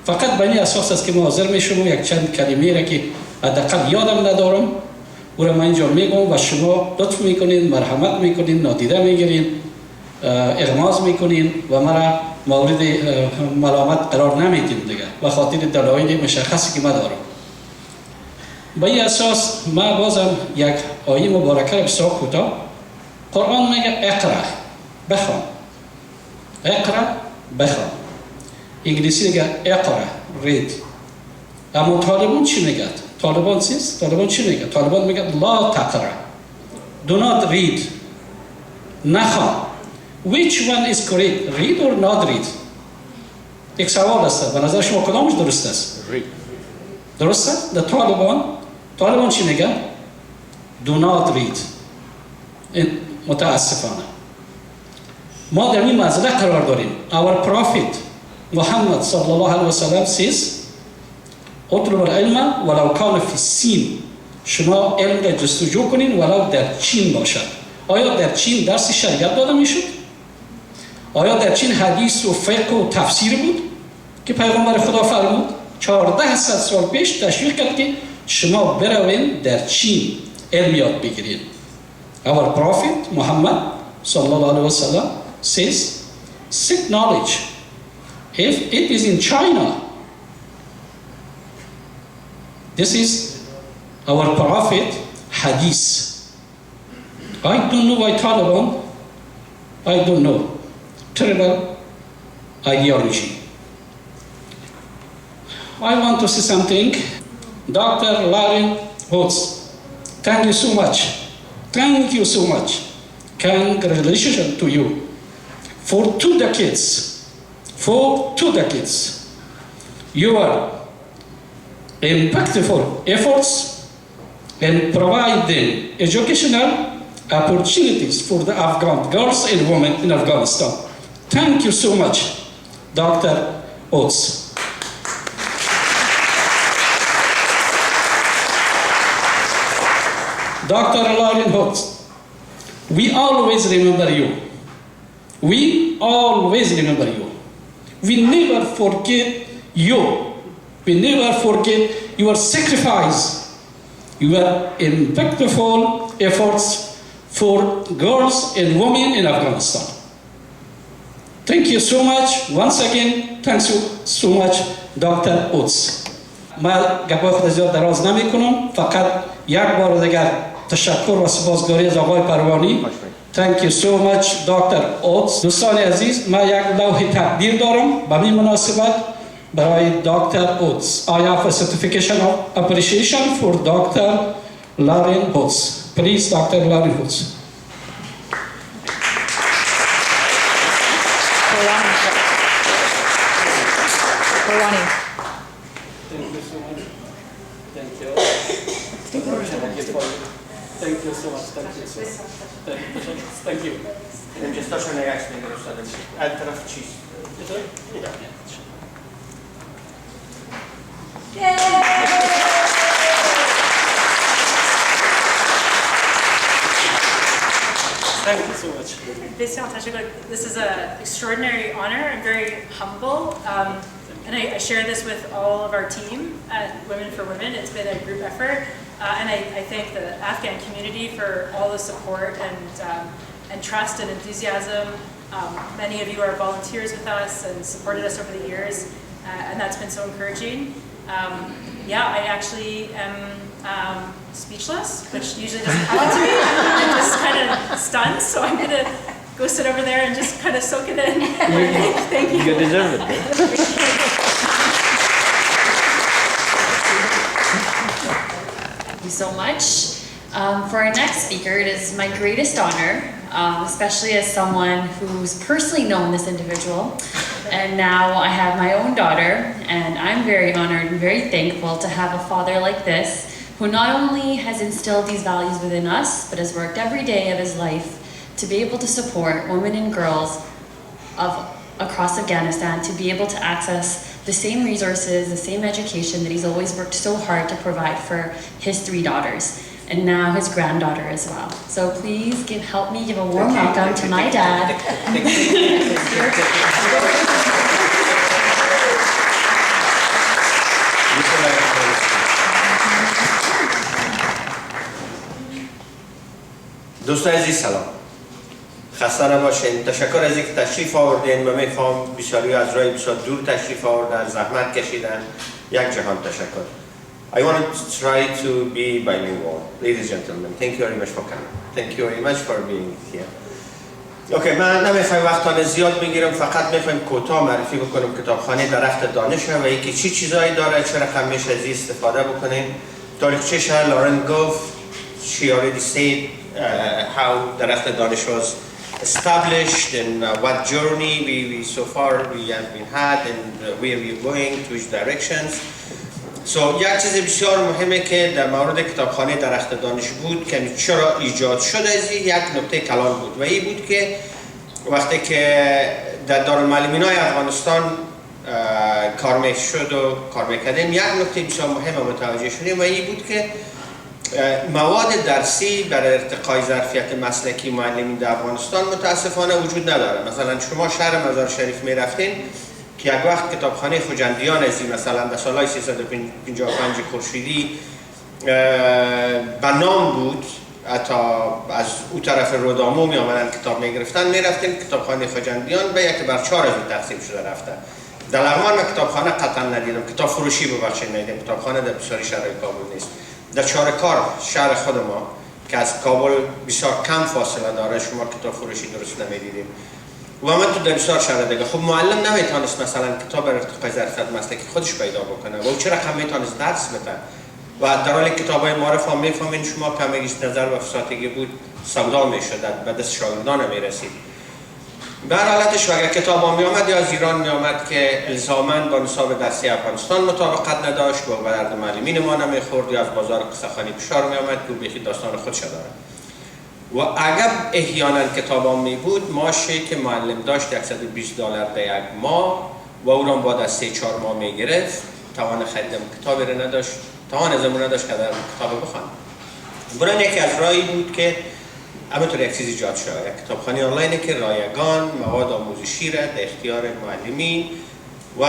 فقط به این اساس است که ما حاضر میشم و یک چند کلمه را که حداقل یادم ندارم او را من اینجا میگم و شما لطف میکنین، مرحمت میکنین، نادیده میگیرین، اغماض میکنین و مرا مورد ملامت قرار نمیدین دیگه به خاطر دلایل مشخصی که ما دارم. به این اساس ما بازم یک آیه مبارکه را بسیار کوتاه. قرآن میگه اقرا، بخوان. اقرا، بخوان. انگلیسی میگه اقرا، رید. اما طالبان چی میگه؟ طالبان چیست؟ طالبان چی میگه؟ طالبان میگه لا تقرا. Do not read. نخوان. Which one is correct? Read or not read? یک سوال است. به نظر شما کدامش درست است؟ read. درست است؟ در طالبان چی میگه؟ Do not read. متاسفانه. ما در این منزله قرار داریم. Our prophet محمد صلی الله علیه و سلم says اطلب العلم ولو کان فی الصین. شما علم را جستجو کنین ولو در چین باشد. آیا در چین درس شریعت داده میشد؟ آیا در چین حدیث و فقه و تفسیر بود که پیغمبر خدا فرمود؟ 1400 سال پیش تشویق کرد که شما بروین در چین علم یاد بگیرید. Our prophet Muhammad صلی الله علیه و سلم says seek knowledge. If it is in China, this is our prophet hadith. I don't know why Taliban, I don't know. Terrible ideology. I want to say something. Dr. Lارین اوتس, thank you so much. Thank you so much. Congratulations to you. For 2 decades, your impactful efforts in providing educational opportunities for the Afghan girls and women in Afghanistan. Thank you so much, Dr. Oates. Dr. Laarin Oates, we always remember you. We always remember you. We never forget you. We never forget your sacrifice, your impactful efforts for girls and women in Afghanistan. Thank you so much. Once again, thank you so much, Dr. Oates. ما گپای خود زیاد دراز نمی کنم. فقط یک بار دیگر تشکر و سپاسگزاری از آقای پروانی. Thank you so much, Dr. Oates. دوستان عزیز، ما یک لوح تقدیر دارم به این مناسبت برای Dr. Oates. I have a certification of appreciation for Dr. Laarin Oates. Please, Dr. Laarin Oates. Thank you so much. Thank you. Thank you so much. Thank you so much. Thank you. Just touch on the action and add enough cheese. Thank you so much. This is an extraordinary honor. I'm very humble. And I share this with all of our team at Women for Women. It's been a group effort. And I thank the Afghan community for all the support and trust and enthusiasm. Many of you are volunteers with us and supported us over the years, and that's been so encouraging. Yeah, I actually am speechless, which usually doesn't happen to me. I'm just kind of stunned, so I'm going to go sit over there and just kind of soak it in. Thank you. You deserve it. Thank you so much. For our next speaker, it is my greatest honor, especially as someone who's personally known this individual. And now I have my own daughter, and I'm very honored and very thankful to have a father like this, who not only has instilled these values within us, but has worked every day of his life to be able to support women and girls across Afghanistan to be able to access the same resources, the same education that he's always worked so hard to provide for his 3 daughters, and now his granddaughter as well. So please help me give a warm welcome to my dad. دوستان عزیز سلام. خسته نباشین. تشکر از اینکه تشریف آوردین و میفهم بسیاری از راه بسیار دور تشریف آوردن، زحمت کشیدن. یک جهان تشکر. I want to try to be bilingual. Ladies and gentlemen, thank you very much for coming. Thank you very much for being here. اوکی، من نمیخوایم وقتان زیاد بگیرم، فقط میخوایم کوتاه معرفی بکنم کتابخانه درخت دانش و اینکه چی چیزایی داره، چه رقم میشه از این استفاده بکنیم. تاریخچه لارین گفت، she already said how درخت دانش was established and what journey we so far we have been had and where we are going, to which directions. یک چیز بسیار مهمه که در مورد کتابخانه درخت دانش بود که چرا ایجاد شد از یک نکته کلان بود و این بود که وقتی که در دارالمعلمین‌های افغانستان کار میشد و کار میکردیم، یک نکته بسیار مهم متوجه شدیم و این بود که مواد درسی برای ارتقای ظرفیت مسلکی معلمین در افغانستان متاسفانه وجود نداره. مثلا شما شهر مزار شریف میرفتین که یک وقت کتابخانه خوجندیان ازی مثلا در سالهای 355 خورشیدی به نام بود، حتی از او طرف رودامو می آمدن کتاب می گرفتن، می رفتن کتابخانه خوجندیان به 1/4 از اون تقسیم شده رفته. در لغمان من کتابخانه قطعا ندیدم، کتاب فروشی ببخشید ندیدم، کتابخانه در بسیاری شهرهای کابل نیست. در چارکار شهر خود ما که از کابل بسیار کم فاصله داره شما کتاب فروشی درست نمیدیدیم. و من تو در بسیار شهر دیگه خب معلم نمیتونست مثلا کتاب ارتقای ظرفیت مسلکی خودش پیدا بکنه و چرا کم میتونست درس بده و در حال کتابای معرف هم میفهمین شما کمگیش نظر و فساتگی بود سودا میشد به دست شاگردان میرسید. به هر حالتش اگر کتاب ها میامد یا از ایران میامد که الزاماً با نصاب درسی افغانستان مطابقت نداشت و به درد معلمین ما نمیخورد یا از بازار قصه‌خوانی فشار میامد که بیخی داستان خودش داره. و اگر احیانا کتاب ها می بود ماشی که معلم داشت $120 در یک ماه و او را بعد از 3-4 ماه می گرفت، توان خریدم کتابی را نداشت، توان از امون نداشت که در کتاب بخوان. برای یکی از راهی بود که همینطور یک چیز ایجاد شد، یک کتابخانه آنلاینی که رایگان مواد آموزشی را در اختیار معلمین و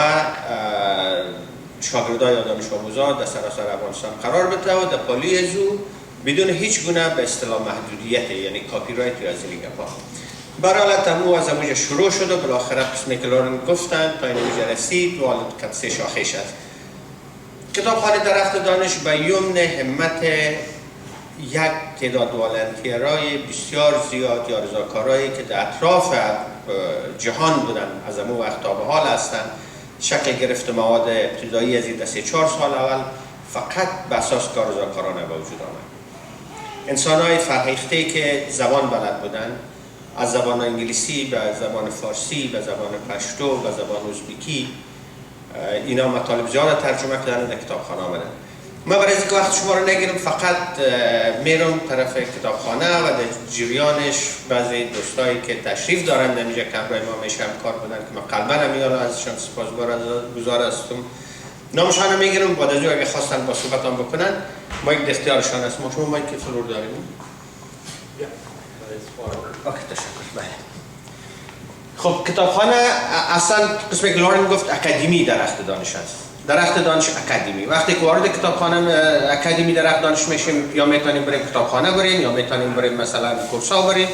شاگردای یا دانش آموزان در سراسر افغانستان قرار بده و در پالی از او بدون هیچ گونه به اصطلاح محدودیت یعنی کاپی رایت یا از این گپا. برای حالت همو از همونجا شروع شد و بالاخره قسمی که لارین گفتن تا اینجا رسید و حالت کتسه شاخش است. کتابخانه درخت دانش به یمن همت یک تعداد والنتیرای بسیار زیاد یا رضاکارایی که در اطراف جهان بودن از همون وقت تا به حال هستند شکل گرفت مواد ابتدایی از این 3-4 سال اول فقط به اساس کار رضاکارانه به وجود آمد. انسان‌های فرهیخته که زبان بلد بودن، از زبان انگلیسی به زبان فارسی به زبان پشتو به زبان ازبکی، اینا مطالب زیاد ترجمه کردن در کتابخانه آمدن. من برای اینکه وقت شما رو نگیرم فقط میرم طرف کتابخانه و در جریانش بعضی دوستایی که تشریف دارن در اینجا کمرای ما میشه همکار بودن که من قلبا همیالا ازشان سپاسگزار هستم. نامشان میگیرم بعد از اگه خواستن با صحبتان بکنن مایک در اختیارشان است. ما شما مایک فلور داریم؟ اوکی تشکر. بله. خب کتابخانه اصلا قسمی که لارین گفت اکادمی درخت دانش است. درخت دانش اکادمی. وقتی که وارد کتابخانه اکادمی درخت دانش میشیم، یا میتونیم بریم کتابخانه بریم، یا میتونیم بریم مثلا کورس‌ها بریم،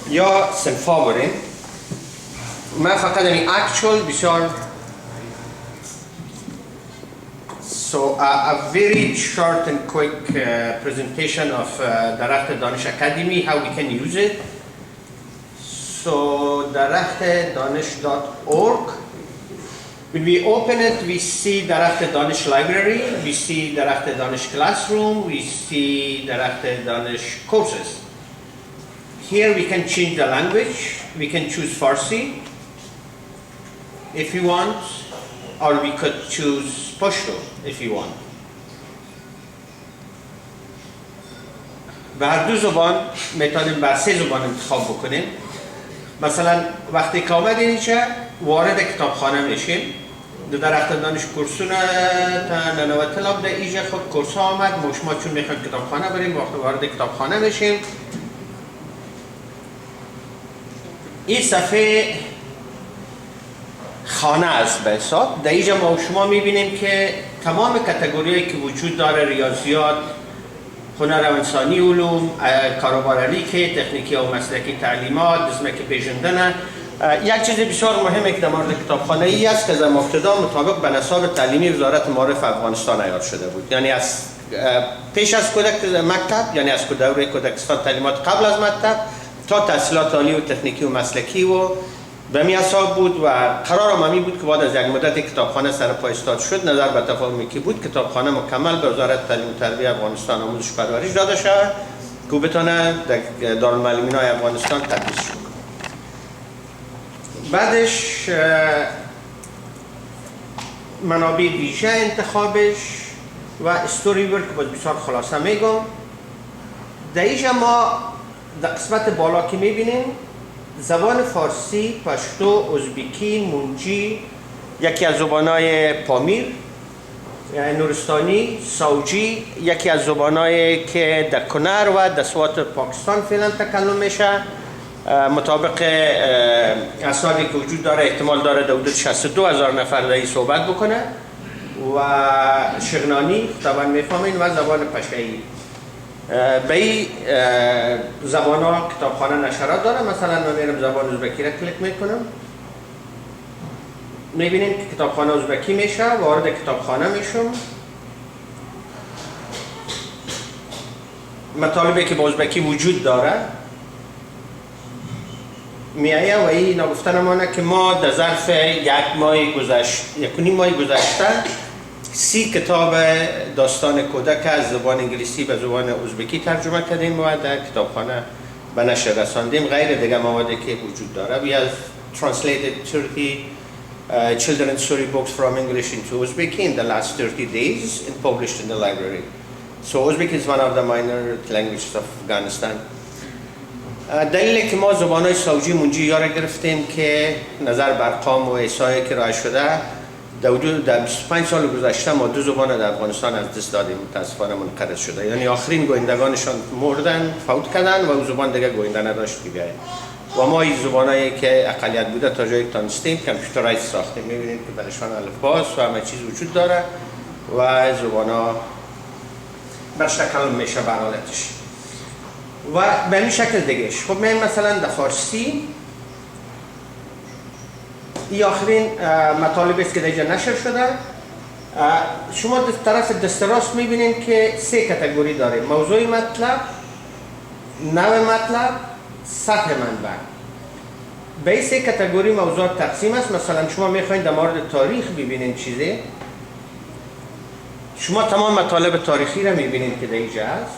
یا صنف‌ها بریم. من فقط این اکچوال بسیار So a very short and quick presentation of درخت دانش اکادمی, how we can use it. So درختدانش.org. When we open it, we see درخت دانش library, we see درخت دانش classroom, we see درخت دانش courses. Here we can change the language. We can choose Farsi if you want, or we could choose Pashto if you want. به هر دو زبان میتونیم بر 3 زبان انتخاب بکنیم. مثلا وقتی که آمدین اینجا وارد کتابخانه میشیم. درخت دانش کورسونه تا ننوتلاب در ایجا خود کورس ها آمد. ما چون میخوایم کتابخانه بریم وقتی وارد کتابخانه میشیم. این صفحه خانه است به حساب. در اینجا ما شما میبینیم که تمام کاتگوریایی که وجود داره، ریاضیات، هنر و انسانی علوم، کارآفرینی، تکنیکی و مسلکی تعلیمات، دزمک پیژندن. یک چیز بسیار مهمه که در مورد کتابخانه ای است که در ابتدا مطابق به نصاب تعلیمی وزارت معارف افغانستان عیار شده بود. یعنی از پیش از کودک مکتب، یعنی از دوره کودکستان تعلیمات قبل از مکتب تا تحصیلات عالی و تکنیکی و مسلکی و به می حساب بود و قرار هم بود که بعد از یک مدت کتابخانه سر پای استاد شد. نظر به تفاهمی که بود کتابخانه مکمل به وزارت تعلیم و تربیت افغانستان آموزش پرورش داده شد که بتونه در دارالمعلمین های افغانستان تدریس شد. بعدش منابع ویژه انتخابش و استوری ورک بود بسیار خلاصه میگم. در اینجا ما در قسمت بالا که میبینیم زبان فارسی، پشتو، ازبکی، منجی، یکی از زبانهای پامیر، نورستانی، ساوجی، یکی از زبانهایی که در کنر و در سوات پاکستان فعلا تکلم میشه. مطابق اسنادی که وجود داره احتمال داره در حدود 62,000 نفر در این صحبت بکنه و شغنانی طبعا میفهمین و زبان پشه‌ای. به این زبان ها کتابخانه نشرات داره. مثلا من میرم زبان ازبکی را کلیک میکنم، میبینیم که کتابخانه ازبکی میشه. وارد کتابخانه میشم، مطالبی که با ازبکی وجود داره میایه و این نگفتنمانه که ما در ظرف یک نیم ماه گذشته 30 کتاب داستان کودک از زبان انگلیسی به زبان ازبکی ترجمه کردیم و در کتابخانه به نشر رساندیم. غیر دیگه موادی که وجود داره. We have translated 30 children's story books from English into Uzbek in the last 30 days and published in the library. So Uzbek is one of the minor languages of Afghanistan. دلیلی که ما زبان‌های ساوجی منجی یاد گرفتیم که نظر بر ارقام و احصایی که راه شده در 25 سال گذشته ما 2 زبان در افغانستان از دست دادیم. متاسفانه منقرض شده. یعنی آخرین گویندگانشان مردن، فوت کردن و زبان دیگه گوینده نداشت که بیاید. و ما این زبانایی که اقلیت بوده تا جایی که تانستیم کامپیوترایز ساختیم. می‌بینید که برشان الفباس و همه چیز وجود داره و زبان‌ها برش تکلم میشه به حالتش. و به این شکل دیگهش. خب من مثلا در فارسی این آخرین مطالبی است که دیگه نشر شده. شما در طرف دست راست میبینید که 3 کاتگوری داره: موضوع مطلب، نوع مطلب، سطح منبع. به این 3 کاتگوری موضوع تقسیم است. مثلا شما میخواین در مورد تاریخ ببینید چیزی، شما تمام مطالب تاریخی را میبینید که دیگه هست.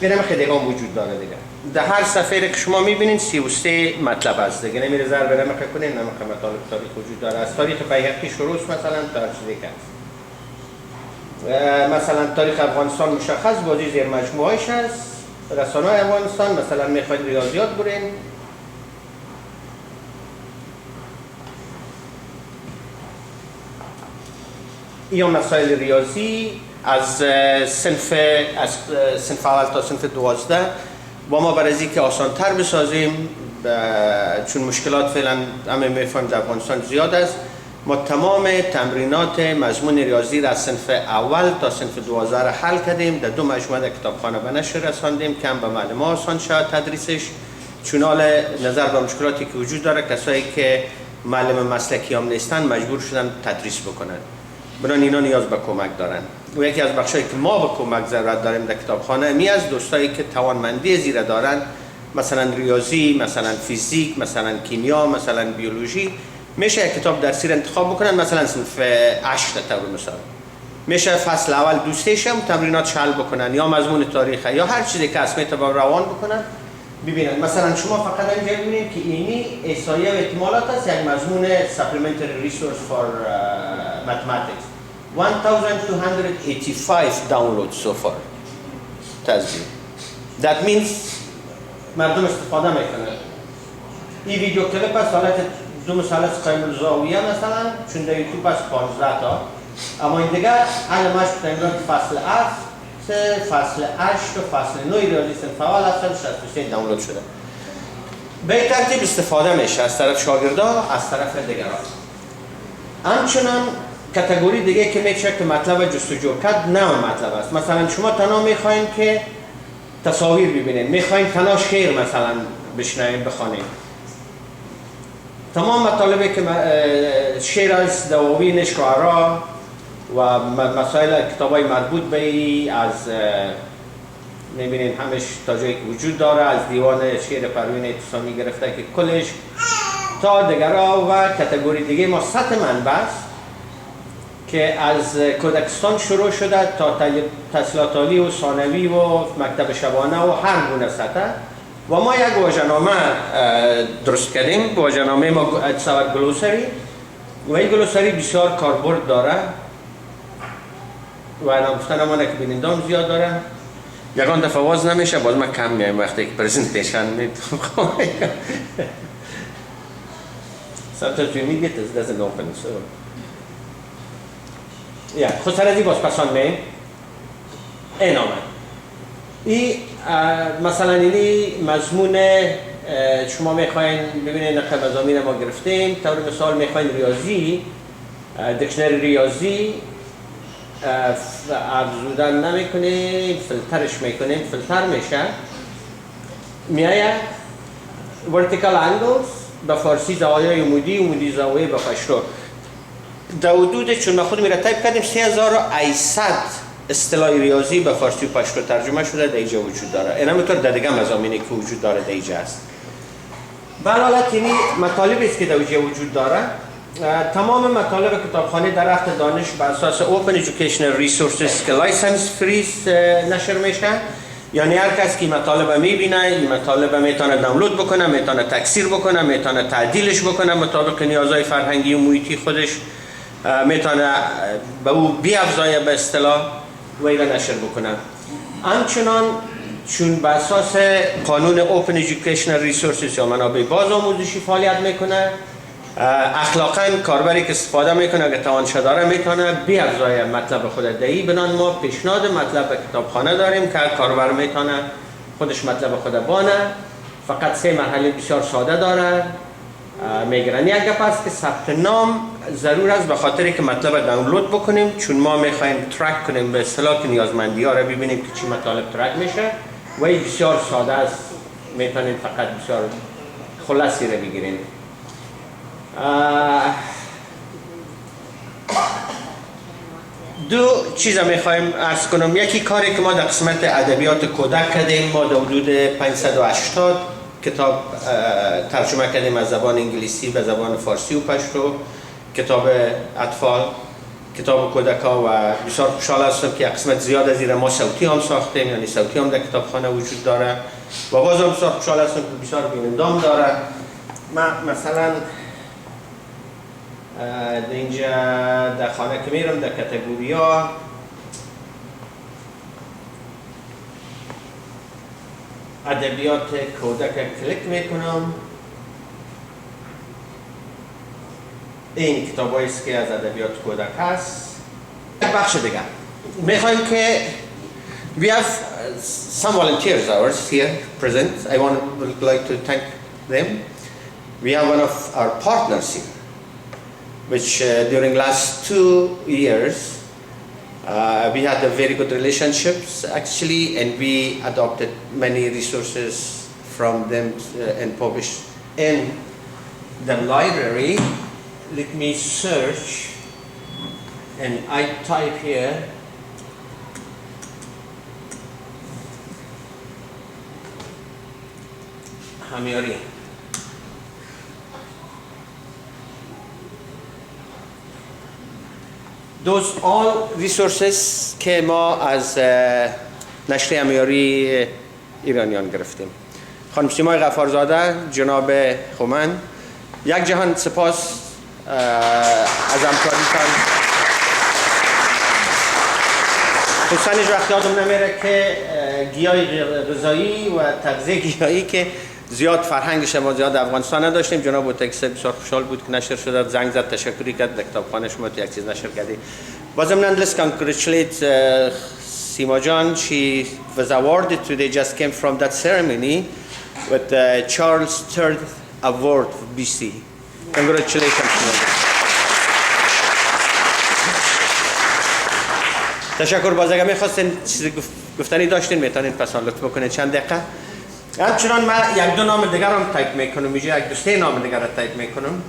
برم خیلی هم وجود داره دیگه. در هر صفحه که شما میبینید 33 مطلب هست دیگه. نمیره زر برم کنین نمیخوام مطالب تاریخ وجود داره. از تاریخ بیهقی شروع مثلا تا چیزی که هست. مثلا تاریخ افغانستان مشخص بازی زیر مجموعهش هست. رسانه‌های افغانستان مثلا میخواید ریاضیات برین. یا مسائل ریاضی از صنف اول تا صنف 12 با ما برای اینکه آسان‌تر بسازیم چون مشکلات فعلا همه میفهمیم در افغانستان زیاد است، ما تمام تمرینات مضمون ریاضی را از صنف اول تا صنف 12 را حل کردیم، در 2 مجموعه کتابخانه به نشر رساندیم که هم به معلم آسان شد تدریسش، چون حال نظر به مشکلاتی که وجود داره کسایی که معلم مسلکی هم نیستن مجبور شدن تدریس بکنن، بنابراین اینا نیاز به کمک دارن. و یکی از بخشایی که ما به کمک ضرورت داریم در کتابخانه می از دوستایی که توانمندی زیرا دارن، مثلا ریاضی، مثلا فیزیک، مثلا کیمیا، مثلا بیولوژی، میشه یک کتاب درسی را انتخاب بکنن، مثلا صنف 8 طور مثال میشه فصل اول دوستش هم تمرینات حل بکنن، یا مضمون تاریخ یا هر چیزی که اسمه تبع روان بکنن ببینن. مثلا شما فقط اینجا ببینید که اینی احصایه و احتمالات است، یک مضمون supplementary resource for mathematics 1285 downloads so far تزویر. That means مردم استفاده میکنن. این ویدیو کلیپ است حالت 2 مثلث قائم الزاویه مثلا، چون در یوتیوب است 15 تا، اما این دیگر حل مشق تمرینات فصل 7 فصل 8 و فصل 9 ریاضی صنف اول اصلا 63 دانلود شده. به این ترتیب استفاده میشه از طرف شاگردا، از طرف دیگران. همچنان کاتگوری دیگه که میشه که مطلب جستجو کرد نوع مطلب است. مثلا شما تنها میخواین که تصاویر ببینید، میخواین تنها شعر مثلا بشنوید بخوانید. تمام مطالبی که شعر از دواوین شعرا و مسائل کتابای مربوط به از میبینین همش تا جایی که وجود داره، از دیوان شعر پروین اعتصامی گرفته که کلش تا دیگرها و کاتگوری دیگه ما سطح منبع که از کودکستان شروع شده تا تحصیلات عالی و ثانوی و مکتب شبانه و هر گونه سطح. و ما یک واژه‌نامه درست کردیم، واژه‌نامه ما تصور گلوسری و این گلوسری بسیار کاربرد داره و نگفتن ما که بینندام زیاد داره. یکان دفعه واز نمیشه، باز ما کم میایم وقتی که پرزنتیشن میتونم. Sometimes you need it, it doesn't open. So yeah, خود سردی باز پسان میم این آمد. این مثلا اینی مضمون شما میخواین ببینید نقل مضامین ما گرفتیم، طور مثال میخواین ریاضی، دکشنری ریاضی افزودن نمیکنیم، فیلترش میکنیم، فیلتر میشه میایه vertical angles به فارسی زوایای عمودی زاویه به پشتو در حدود، چون ما خود مرتب کردیم 3800 اصطلاح ریاضی به فارسی و پشتو ترجمه شده در اینجا وجود داره. این همینطور در دیگه مضامینی که وجود داره در اینجا است. به هر حالت اینی مطالبی است که در اینجا وجود داره. تمام مطالب کتابخانه درخت دانش بر اساس Open Educational Resources که لایسنس فری نشر میشه، یعنی هر کس که مطالب میبینه این مطالب میتونه دانلود بکنه، میتونه تکثیر بکنه، میتونه تعدیلش بکنه مطابق نیازهای فرهنگی و محیطی خودش، میتونه به او بیافزایه به اصطلاح و اینا نشر بکنه. همچنان چون به اساس قانون Open Educational Resources یا منابع باز آموزشی فعالیت میکنه، اخلاقاً کاربری که استفاده میکنه اگه توانش داره میتونه بیافزایه مطلب خود دهی. بنان ما پیشنهاد مطلب کتابخانه داریم که کاربر میتونه خودش مطلب خود بانه، فقط 3 مرحله بسیار ساده داره میگیرن. یک گپ است که ثبت نام ضرور است به خاطر که مطلب دانلود بکنیم، چون ما میخوایم ترک کنیم به اصطلاح که نیازمندی ها را ببینیم که چی مطالب ترک میشه و این بسیار ساده است، میتونیم فقط بسیار خلاصی را بگیریم. دو چیز میخوایم عرض کنم. یکی کاری که ما در قسمت ادبیات کودک کردیم، ما در حدود 580 کتاب ترجمه کردیم از زبان انگلیسی به زبان فارسی و پشتو، کتاب اطفال، کتاب کودک‌ها، و بسیار خوشحال هستم که قسمت زیاد از این ما صوتی هم ساختیم، یعنی صوتی هم در کتابخانه وجود داره و باز هم بسیار خوشحال هستم که بسیار بینندام داره. مثلا اینجا در خانه که میرم در کاتگوری ها ادبیات کودک کلیک میکنم. این کتاب هاییست که از ادبیات کودک هست. بخش دیگه میخوایم که we have some volunteers ours here present. I would like to thank them. We have one of our partners here, which during last 2 years, we had a very good relationships actually, and we adopted many resources from them and published in the library. Let me search, and I type here Hamiari. Those all resources که ما از نشر همیاری ایرانیان گرفتیم. خانم سیمای غفارزاده، جناب خومن، یک جهان سپاس از همکاریتان. خصوصا هیچ وقت یادم نمیره که گیاه غذایی و تغذیه گیاهی که زیاد فرهنگش ما زیاد افغانستان نداشتیم. جناب اوتس بسیار خوشحال بود که نشر شد، زنگ زد، تشکری کرد، در کتابخانه شما تو یک چیز نشر کردی. بازم let's congratulate Sima Jan. She was awarded today, just came from that ceremony with the Charles III Award for BC. Congratulations. تشکر. باز اگر میخواستین چیزی گفتنی داشتین میتونین پس لطف بکنید چند دقیقه. همچنان من یک دو نام دیگر هم تایپ میکنم، اینجا یک دو سه نام دیگر رو تایپ میکنم.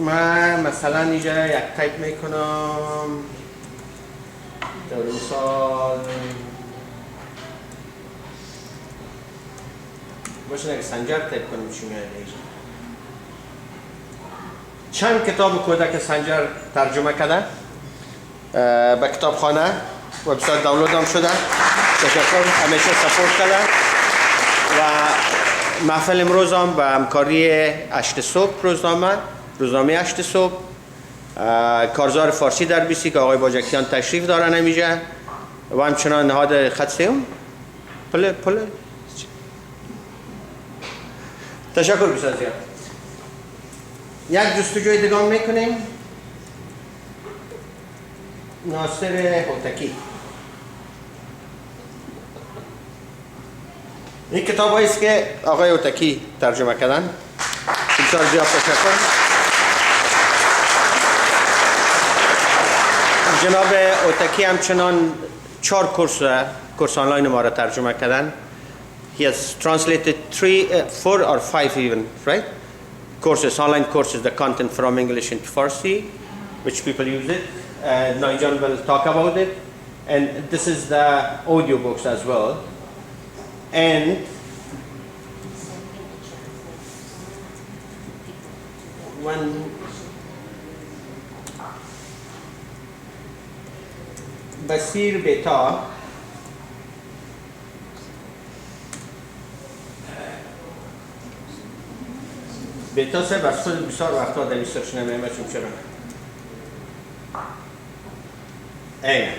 من مثلا اینجا یک تایپ میکنم، در مثال باشه اگه سنجر تایپ کنم چی میاد اینجا. چند کتاب کودک سنجر ترجمه کرده به کتابخانه، وبسایت دانلود هم شده. تشکر، همیشه سپورت کرده. و محفل امروز هم به همکاری 8 صبح روزنامه 8 صبح، کارزار فارسی در بیستی که آقای باجکیان تشریف دارن همیشه، و همچنان نهاد خط سیوم پله تشکر بسیار زیاد. یک جستجوی دیگه میکنیم. ناصر هوتکی. این کتاب هاییست که آقای اوتکی ترجمه کردن. بسیار زیاد تشکر. جناب اوتکی همچنان 4 کورس آنلاین ما را ترجمه کردن. He has translated 4 or 5 even, right? Courses, online courses, the content from English into Farsi, which people use it. Nigel will talk about it. And this is the audio books as well. And one Basir Beta سه بس خود بسیار وقتا در ریسرچ نمیمه چون چرا اینه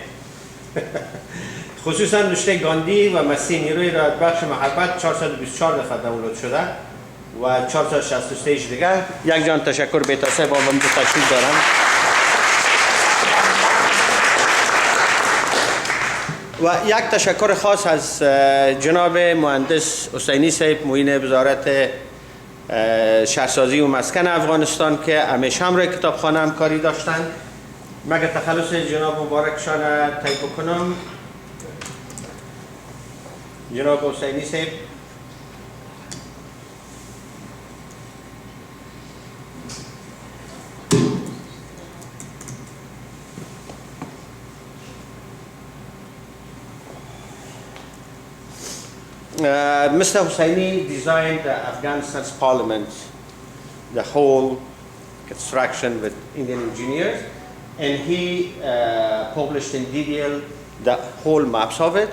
خصوصا نوشته گاندی و مسیح نیروی رایت بخش محبت 424 دفعه دانلود شده و 463 دیگه. یک جان تشکر بیتا سه با من تشریف دارم. و یک تشکر خاص از جناب مهندس حسینی صاحب معین وزارت شهرسازی و مسکن افغانستان که همیشه همراه کتابخانه همکاری داشتن. مگر تخلص جناب مبارکشان تایپ کنم. جناب حسینی صاحب Mr. Hussaini designed Afghanistan's parliament, the whole construction with Indian engineers, and he published in DDL the whole maps of it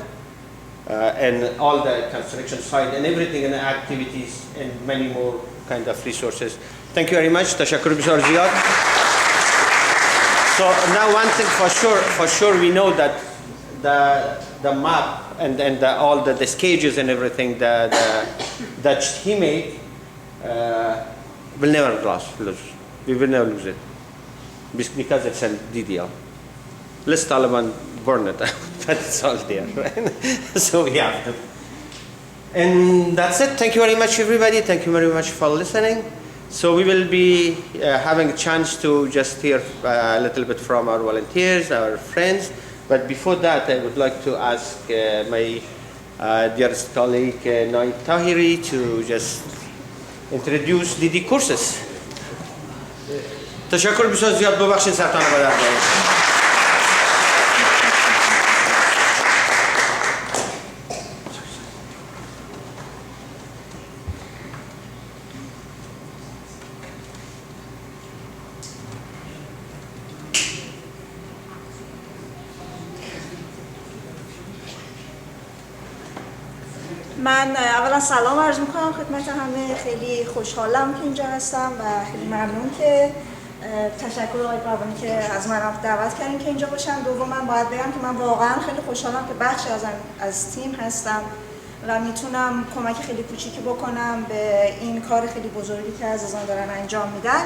and all the construction site and everything and activities and many more kind of resources. Thank you very much. Tashakkur bisar ziyad. So now one thing for sure we know that the map and all the stages and everything that he made will never lose. We will never lose it because it's a DDL. Let's Taliban burn it out, but it's all there, right? So we have to. And that's it. Thank you very much, everybody. Thank you very much for listening. So we will be having a chance to just hear a little bit from our volunteers, our friends. But before that, I would like to ask my dearest colleague, Naib Tahiri, to just introduce DD courses. تشکر بسیار زیاد ببخشید سرتان رو بدر من اولا سلام عرض میکنم خدمت همه. خیلی خوشحالم که اینجا هستم و خیلی ممنون که تشکر آقای پروانی که از من دعوت کردین که اینجا باشم. دوما باید بگم که من واقعا خیلی خوشحالم که بخشی از تیم هستم و میتونم کمک خیلی کوچیکی بکنم به این کار خیلی بزرگی که عزیزان دارن انجام میدن.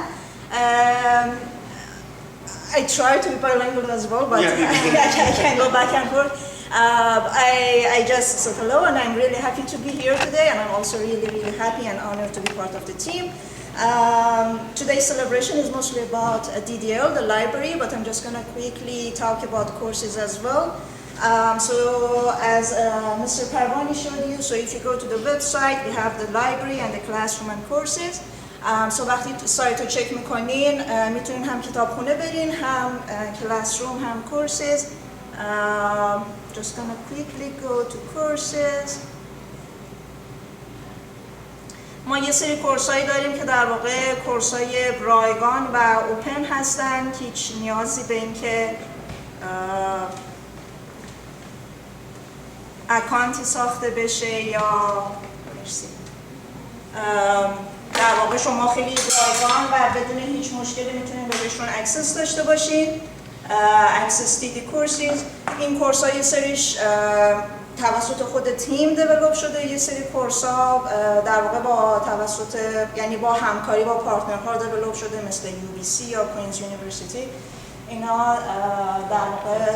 I try to be bilingual as well, but I can go back and forth. I just said hello, and I'm really happy to be here today, and I'm also really happy and honored to be part of the team. Today's celebration is mostly about DDL, the library, but I'm just going to quickly talk about courses as well. So as Mr. Parvani showed you, so if you go to the website, we have the library and the classroom and courses. So وقتی سایت رو چک میکنین میتونین هم کتابخونه برین، هم classroom، هم courses. Just gonna quickly go to courses. ما یه سری کورسایی داریم که در واقع کورسای رایگان و اوپن هستن که هیچ نیازی به این که اکانتی ساخته بشه یا در واقع شما خیلی رایگان و بدون هیچ مشکلی میتونید بهشون اکسس داشته باشین. اگست DD courses. این کورس ها یه سریش توسط خود تیم دیولپ شده، یه سری کورس ها در واقع با توسط یعنی با همکاری با پارتنرها دیولپ شده مثل UBC یا کوینز یونیورسیتی. اینا در واقع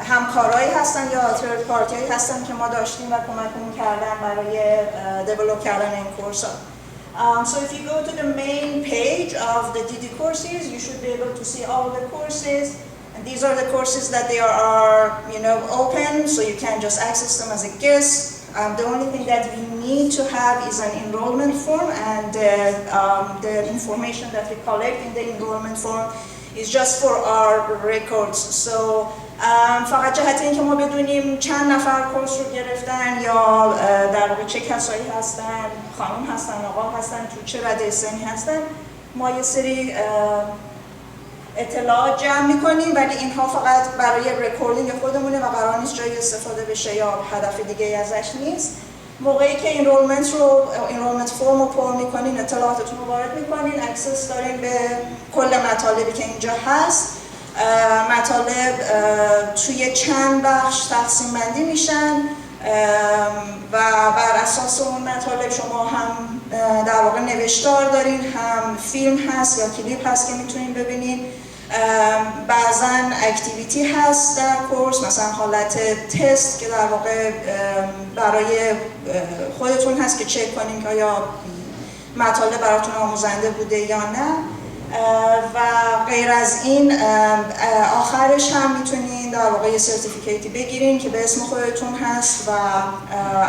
همکارایی هستن یا ترد پارتیایی هستن که ما داشتیم و کمکمون کردن برای دیولپ کردن این کورس ها. So if you go to the main page of the DD courses, you should be able to see all the courses. And these are the courses that they are open, so you can just access them as a guest. The only thing that we need to have is an enrollment form, and the information that we collect in the enrollment form is just for our records. So فقط جهت این که ما بدونیم چند نفر کورس رو گرفتن یا در واقع چه کسایی هستن، خانم هستن، آقا هستن، تو چه رده سنی هستن، ما یه سری اطلاعات جمع میکنیم، ولی اینها فقط برای رکوردینگ خودمونه و قرار نیست جای استفاده بشه یا هدف دیگه ازش نیست. موقعی که انرولمنت فرم رو پر میکنین، اطلاعاتتون رو وارد میکنین، اکسس دارین به کل مطالبی که اینجا هست. مطالب توی چند بخش تقسیم بندی میشن و بر اساس اون مطالب شما هم در واقع نوشتار دارین، هم فیلم هست یا کلیپ هست که میتونین ببینین. بعضن اکتیویتی هست در کورس، مثلا حالت تست که در واقع برای خودتون هست که چک کنین که آیا مطالب براتون آموزنده بوده یا نه. و غیر از این آخرش هم میتونین در واقع یه سرتیفیکیتی بگیرین که به اسم خودتون هست و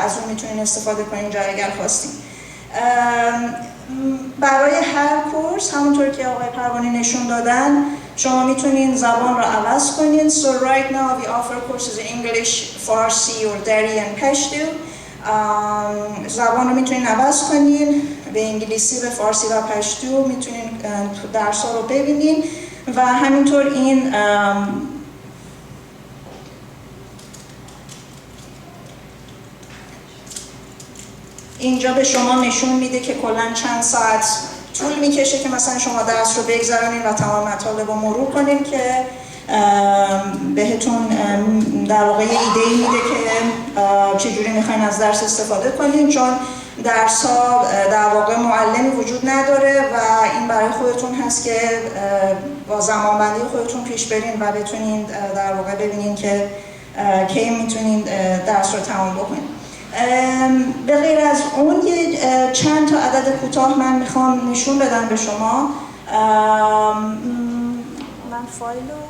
از اون میتونین استفاده کنین جای اگر خواستین. برای هر کورس همونطور که آقای پروانی نشون دادن شما میتونین زبان رو عوض کنین. So right now we offer courses in English, Farsi or Dari and Pashto. زبان رو میتونین عوض کنین به انگلیسی، به فارسی و پشتو میتونین درس ها رو ببینین و همینطور این اینجا به شما نشون میده که کلا چند ساعت طول میکشه که مثلا شما درس رو بگذارونین و تمام مطالب رو مرور کنین که بهتون در واقع ایده‌ای میده که چجوری میخواین از درس استفاده کنین، چون درس ها در واقع معلمی وجود نداره و این برای خودتون هست که با زمانبندی خودتون پیش برین و بتونین در واقع ببینین که که میتونین درس رو تمام بکنین. به غیر از اون چند تا عدد کوتاه من میخوام نشون بدم به شما. من فایل رو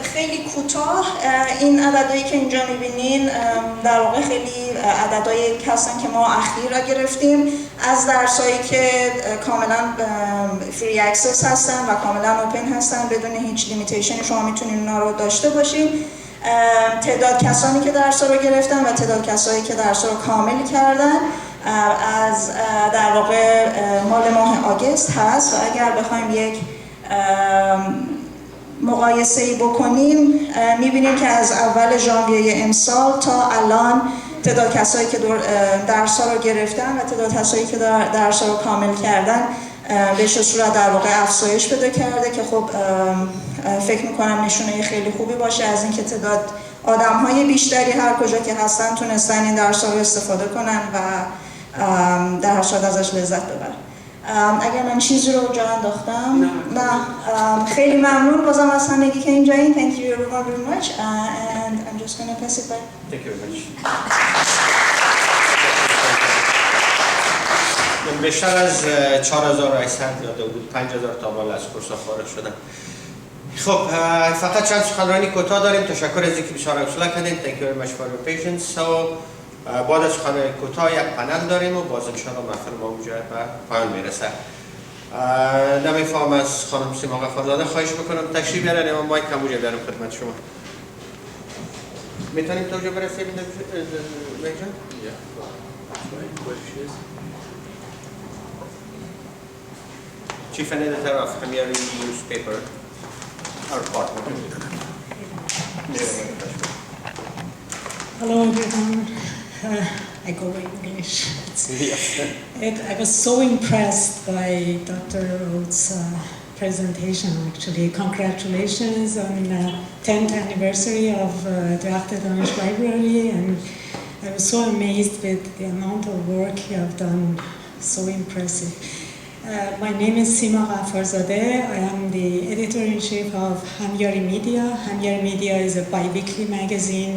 خیلی کوتاه این عددهایی که اینجا میبینین در واقع خیلی عددهایی هستن که ما اخیرا گرفتیم از درسایی که کاملا فری اکسس هستن و کاملا اوپن هستن بدون هیچ لیمیتیشنی شما میتونین اونا رو داشته باشین. تعداد کسانی که درس رو گرفتن و تعداد کسانی که درس رو کامل کردن از در واقع مال ماه اگست هست و اگر بخوایم یک مقایسه‌ای بکنیم می‌بینیم که از اول ژانویه امسال تا الان تعداد کسایی که درس‌ها رو گرفتن و تعداد کسایی که درس‌ها رو کامل کردن به صورت در واقع افزایش پیدا کرده که خب فکر می‌کنم نشونه خیلی خوبی باشه از اینکه تعداد آدم‌های بیشتری هر کجا که هستن تونستن این درس‌ها رو استفاده کنن و در هر صورت ازش لذت ببرن. اگر من چیزی رو جا انداختم نه خیلی ممنون بازم از همگی که اینجایین. Thank you everyone very much and I'm just going to pass it back. Thank you very much. من بیشتر از 4800 یا حدود 5000 تا مال از کورس فارغ شدم. خب فقط چند سخنرانی کوتاه داریم. تشکر از اینکه بسیار حوصله کردین. Thank you very much for your patience. So بعد از خانه کوتاه یک پنل داریم و باز انشاءالله محفل ما اونجا به پایان میرسه. نمیفهم از خانم سیما غفارزاده خواهش بکنم تشریف بیارن اما مایک هم اونجا بیارم خدمت شما. میتونیم تا اونجا برسیم اینجا؟ Chief Editor of Hungary newspaper, our partner. Hello everyone. I go in English. I was so impressed by Dr. Oates' presentation actually. Congratulations on the 10th anniversary of Derخت Danish Library, and I was so amazed with the amount of work you have done, so impressive. My name is Sima Ghafarzadeh. I am the editor-in-chief of Hungary Media. Hungary Media is a bi-weekly magazine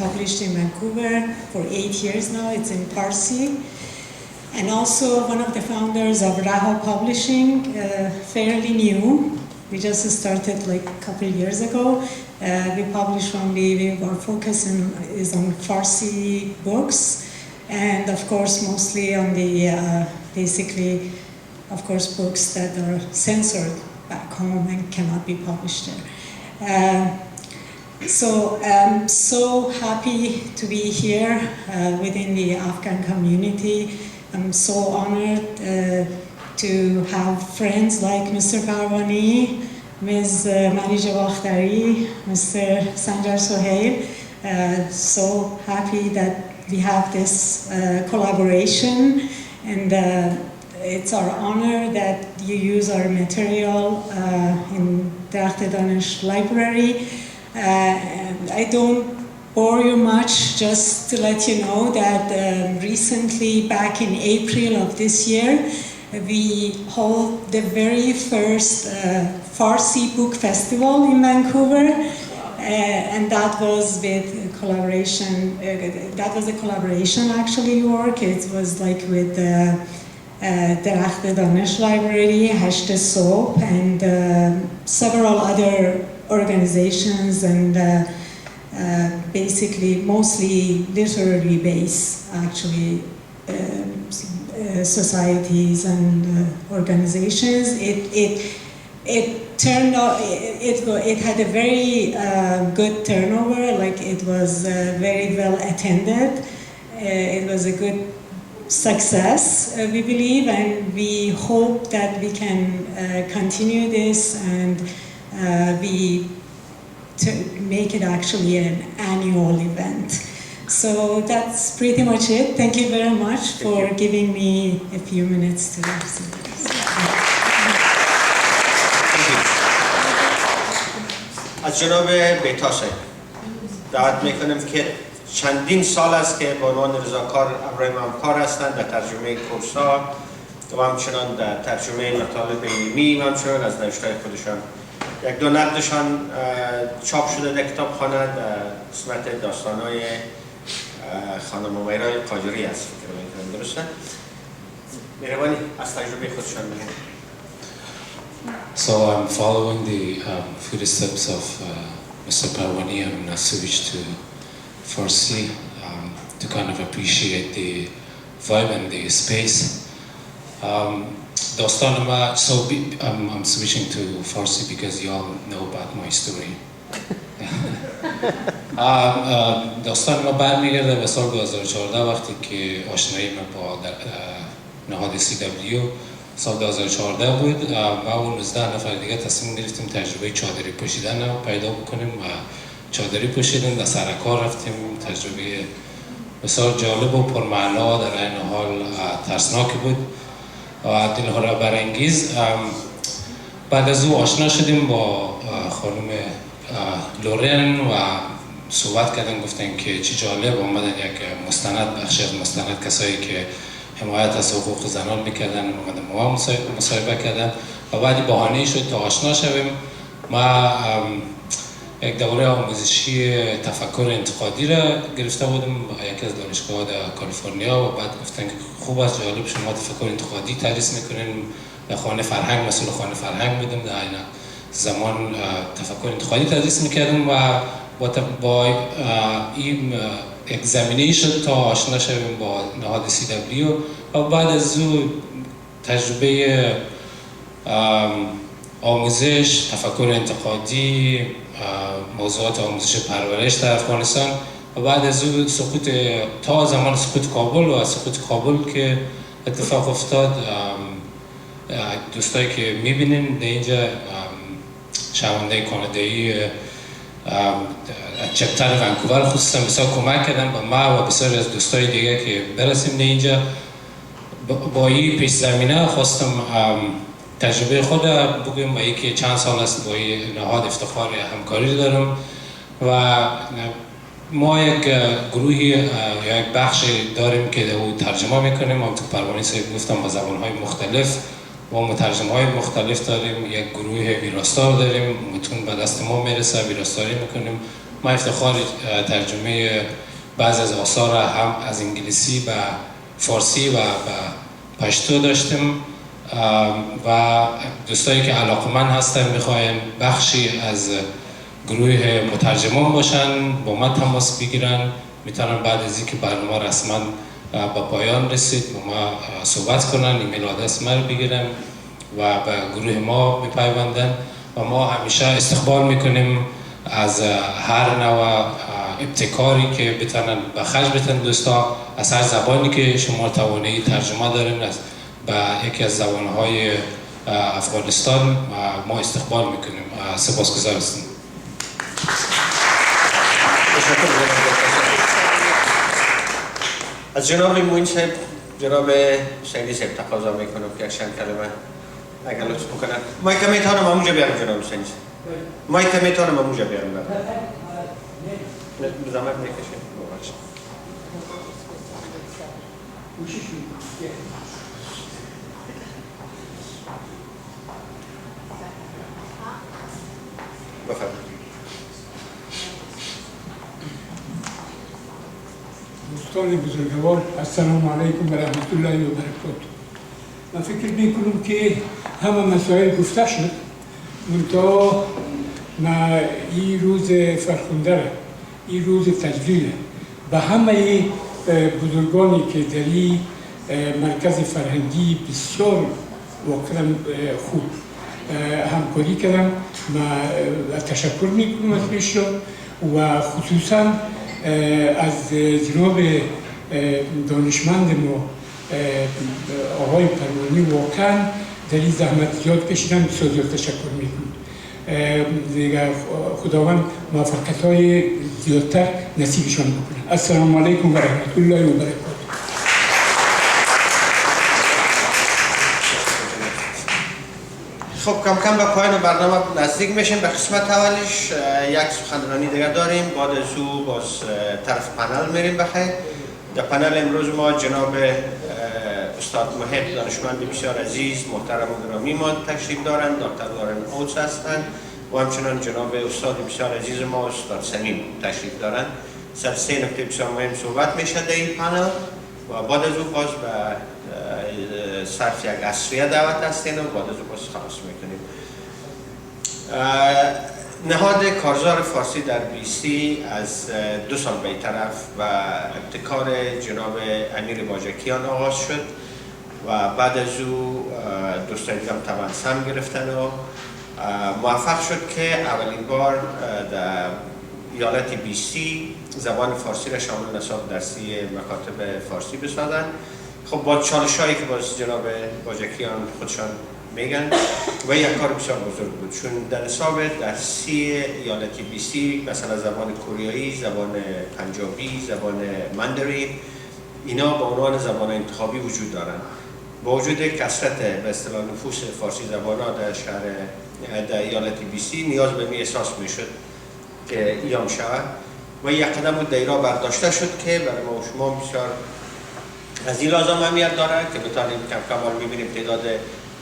published in Vancouver for 8 years now. It's in Parsi. And also one of the founders of Raha Publishing, fairly new. We just started like a couple of years ago. We publish only, our focus is on Farsi books. And of course, mostly on the, basically, of course, books that are censored back home and cannot be published there. So I'm so happy to be here within the Afghan community. I'm so honored to have friends like Mr. Parwani, Ms. Marija Bakhtari, Mr. Sanjar Sohail. So happy that we have this collaboration, and it's our honor that you use our material in Derخت Danish Library. I don't bore you much, just to let you know that recently, back in April of this year, we hold the very first Farsi book festival in Vancouver, and that was with collaboration. That was a collaboration actually work. It was like with Derخت Danish Library, #Soap, and several other organizations, and basically mostly literary based actually societies and organizations. It turned out it had a very good turnover. Like it was very well attended. It was a good success, we believe, and we hope that we can continue this and make it actually an annual event. So that's pretty much it. Thank you very much for giving me a few minutes to say this. Thank you. از جناب بیتا صاحب دعوت میکنم که چندین سال است که به عنوان رضاکار ابراهیم همکار هستند در ترجمه کورس‌ها و همچنان در ترجمه مطالب علمی و همچنان از نوشته‌های خودشان. یک دو نقدشان چاپ شده در کتابخانه در قسمت داستان‌های خانم امیرای قاجاری است، فکر می‌کنم درسته؟ مهربانی از تجربه خودشان بگید. So I'm following the footsteps of Mr. Parwani. I'm going to switch to Farsi to kind of appreciate the vibe and the space. I'm switching to Farsi because you all know about my story. داستان ما برمیگرده به سال 2014 وقتی که آشنایی ما با نهاد DDL سال 2014 بود و اون 19 نفر دیگه تصمیم گرفتیم تجربه چادری پوشیدن رو پیدا بکنیم و چادری پوشیدیم و سر کار رفتیم. تجربه بسیار جالب و پرمعنا در این حال ترسناک بود و دلهره برانگیز. بعد از او آشنا شدیم با خانم لارین و صحبت کردن، گفتن که چی جالب آمدن یک مستند، بخشی از مستند کسایی که حمایت از حقوق زنان میکردن اومدن ما مصاحبه کردن و بعدی بهانه‌ای شد تا آشنا شویم. ما یک دوره آموزشی تفکر انتقادی را گرفته بودم با یکی از دانشگاه در کالیفرنیا و بعد گفتن که خوب است، جالب، شما تفکر انتقادی تدریس میکنین. در خانه فرهنگ مسئول خانه فرهنگ بودم، در این زمان تفکر انتقادی تدریس میکردم و با این یک زمینه‌ای شد تا آشنا شویم با نهاد DDL و بعد از او تجربه آموزش، تفکر انتقادی، موضوعات آموزش پرورش در افغانستان و بعد از او سقوط تا زمان سقوط کابل و سقوط کابل که اتفاق افتاد. دوستایی که میبینین در اینجا شنونده کانادایی چپتر ونکوور خصوصا بسیار کمک کردن با ما و بسیار از دوستای دیگه که برسیم در اینجا. با این پیش زمینه خواستم تجربه خود بگویم و یکی چند سال است با نهاد افتخار همکاری دارم و ما یک گروهی یا یک بخش داریم که او ترجمه میکنیم. همونطور پروانی صاحب گفتم با زبانهای مختلف و مترجمهای مختلف داریم. یک گروه ویراستار داریم، متون به دست ما میرسه، ویراستاری میکنیم. ما افتخار ترجمه بعض از آثار هم از انگلیسی به فارسی و به پشتو داشتیم و دوستایی که علاقمند هستن میخواین بخشی از گروه مترجمان باشن با ما تماس بگیرن، میتونن بعد از اینکه برنامه رسما با پایان رسید با ما صحبت کنن، ایمیل آدرس ما رو بگیرن و به گروه ما بپیوندن و ما همیشه استقبال میکنیم از هر نوع ابتکاری که بتونن به خرج بدن دوستا از هر زبانی که شما توانایی ترجمه دارین به یکی از زبانهای افغانستان ما استقبال میکنیم. سپاسگزار هستیم. از جناب موین صاحب، جناب سیدی صاحب تقاضا میکنم که یک چند کلمه اگر لطف بکنن. مایک میتونم همونجا بیارم جناب سیدی صاحب. مایک میتونم همونجا بیارم. زحمت میکشید. بفرمایید. دوستان بزرگوار، السلام علیکم و رحمت الله و برکاته. من فکر میکنم که همه مسائل گفته شد، منتها ما این روز فرخنده، این روز تجلیل به همه بزرگانی که در این مرکز فرهنگی بسیار واقعا خوب همکاری کردم، ما تشکر میکنم از ایشان و خصوصا از جناب دانشمند ما آقای پروانی واقعا در این زحمت زیاد کشیدن، بسیار زیاد تشکر میکنم. خداوند موفقیت‌های زیادتر نصیبشان بکنه. السلام علیکم و رحمت الله و برکاته. خب کم کم به پایان برنامه نزدیک میشیم. به قسمت اولش یک سخنرانی دیگه داریم، بعد از او باز طرف پنل میریم بخیر. در پنل امروز ما جناب استاد محب، دانشمند بسیار عزیز محترم و گرامی ما تشریف دارند، دکتر لارین اوتس هستند و همچنان جناب استاد بسیار عزیز ما استاد سمیم تشریف دارند. سر 3 نکته بسیار مهم صحبت میشه در این پنل و بعد از او باز به صرف یک عصریه دعوت هستین و بعد از او باز خلاص میکنیم. نهاد کارزار فارسی در بیستی از 2 سال به طرف و ابتکار جناب امیر باجکیان آغاز شد و بعد از او دوستان دیگه هم طبعا سهم گرفتن و موفق شد که اولین بار در ایالت بیستی زبان فارسی را شامل نصاب درسی مکاتب فارسی بسازند. خب با چالش‌هایی که باز جناب باجکیان خودشان میگن و یک کار بسیار بزرگ بود، چون در نصاب درسی ایالت بیستی مثلا زبان کوریایی، زبان پنجابی، زبان ماندرین اینا به عنوان زبان انتخابی وجود دارند. با وجود کثرت به اصطلاح نفوس فارسی زبان‌ها در شهر در ایالت بیستی نیاز به می احساس میشد که ایام شود و یک قدم بود دیرا برداشته شد که برای ما و شما بسیار از این لازم اهمیت داره که بتانیم کم کم میبینیم تعداد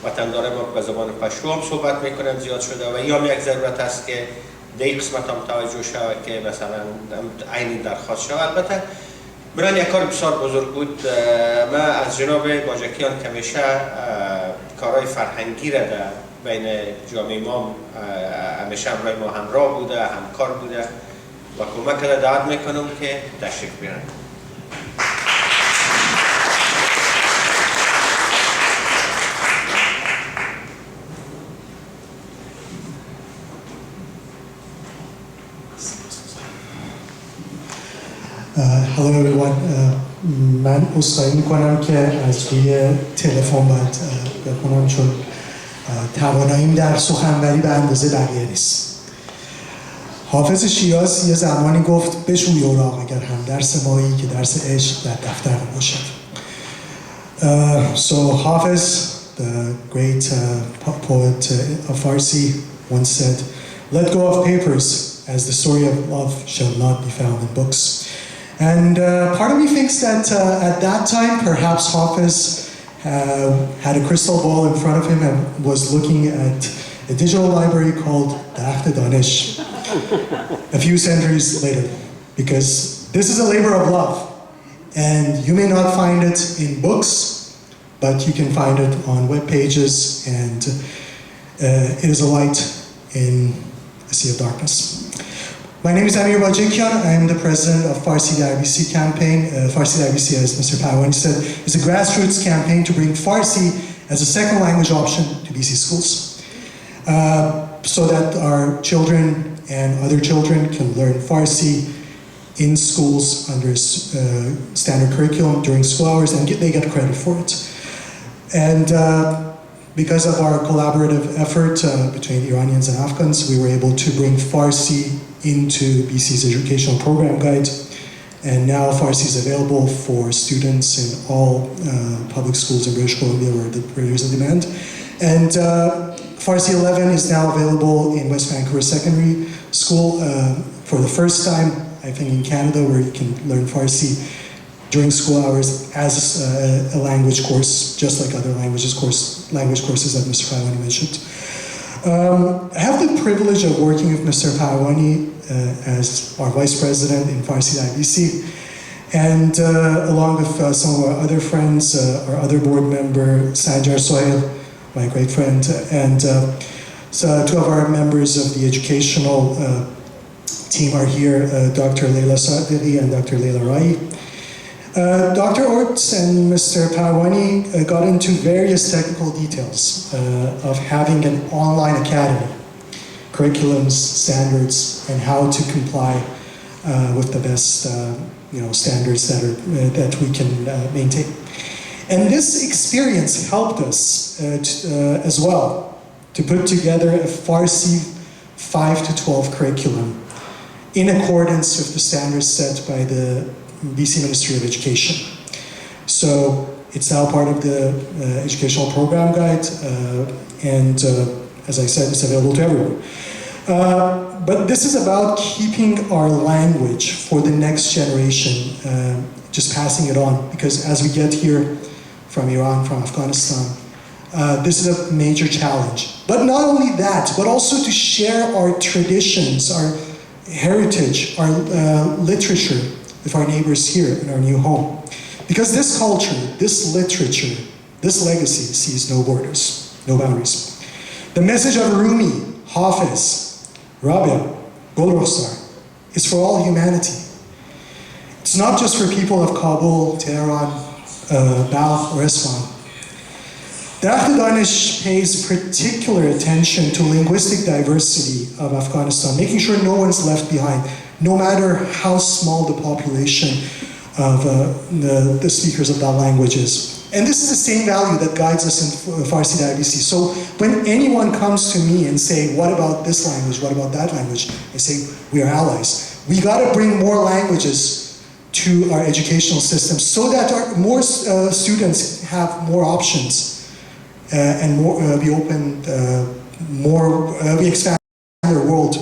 وطنداره ما به زبان پشتو هم صحبت میکنن زیاد شده و ایام یک ضرورت است که در این قسمت هم توجه شود که مثلا عینی درخواست شود. البته برای یک کار بسیار بزرگ بود. من از جناب باجکیان که همیشه کارهای فرهنگی را در بین جامعه ما همیشه برای ما همراه بوده، همکار بوده و کمک را دعوت میکنم که تشریف بیارن. Hello everyone. من عذرخواهی میکنم که از روی تلفن باید بخونم چون تواناییم در سخنوری به اندازه بقیه نیست. حافظ شیراز یه زمانی گفت بشوی اوراق اگر هم درس مایی که درس عشق در دفتر باشد. So Hafiz, the great poet of Farsi, once said, "Let go of papers, as the story of love shall not be found in books." And part of me thinks that at that time, perhaps Hafiz had a crystal ball in front of him and was looking at a digital library called Dahmish a few centuries later, because this is a labor of love, and you may not find it in books, but you can find it on web pages, and it is a light in a sea of darkness. My name is Amir Bajakian. I am the president of Farsi IBC campaign. Farsi IBC, as Mr. Pawani said, is a grassroots campaign to bring Farsi as a second language option to BC schools, so that our children and other children can learn Farsi in schools under standard curriculum during school hours, and they get credit for it. And because of our collaborative effort between Iranians and Afghans, we were able to bring Farsi into BC's educational program guide, and now Farsi is available for students in all public schools in British Columbia where there is a demand. And Farsi 11 is now available in West Vancouver Secondary School for the first time, I think, in Canada, where you can learn Farsi during school hours as a language course, just like other language courses that Mr. Pawani mentioned. I have the privilege of working with Mr. Pawani as our vice president in Farsi IBC, and along with some of our other friends, our other board member, Sanjar Sohail, my great friend, and so 2 of our members of the educational team are here, Dr. Leila Sadeghi and Dr. Leila Rai. Dr. Oates and Mr. Pawani got into various technical details of having an online academy, curriculums, standards, and how to comply with the best standards that we can maintain. And this experience helped us as well to put together a Farsi 5 to 12 curriculum in accordance with the standards set by the BC Ministry of Education. So it's now part of the educational program guide, and as I said, it's available to everyone. But this is about keeping our language for the next generation, just passing it on, because as we get here from Iran, from Afghanistan, this is a major challenge. But not only that, but also to share our traditions, our heritage, our literature with our neighbors here in our new home. Because this culture, this literature, this legacy sees no borders, no boundaries. The message of Rumi, Hafiz, Rabia, Golrostar is for all humanity. It's not just for people of Kabul, Tehran, Balkh, or Isfahan. Dakht Danish pays particular attention to linguistic diversity of Afghanistan, making sure no one's left behind, no matter how small the population of the speakers of that language is. And this is the same value that guides us in Farsi IBC. So when anyone comes to me and say, what about this language, what about that language? I say, we are allies. We gotta bring more languages to our educational system so that more students have more options and more, we expand their world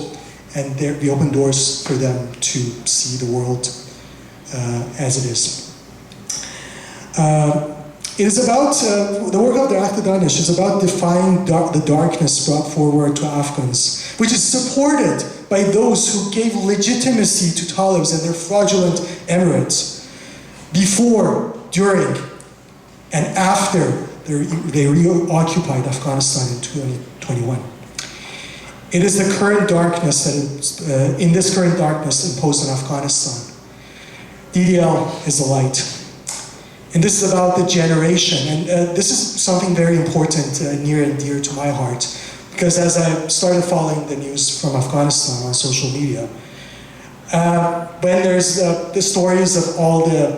and we open doors for them to see the world as it is. It is about, the work of Dakht Danish is about defying the darkness brought forward to Afghans, which is supported by those who gave legitimacy to Talibs and their fraudulent emirates before, during, and after they reoccupied Afghanistan in 2021. It is the current darkness that is, in this current darkness imposed on Afghanistan. DDL is the light. And this is about the generation, and this is something very important, near and dear to my heart, because as I started following the news from Afghanistan on social media, when there's the stories of all the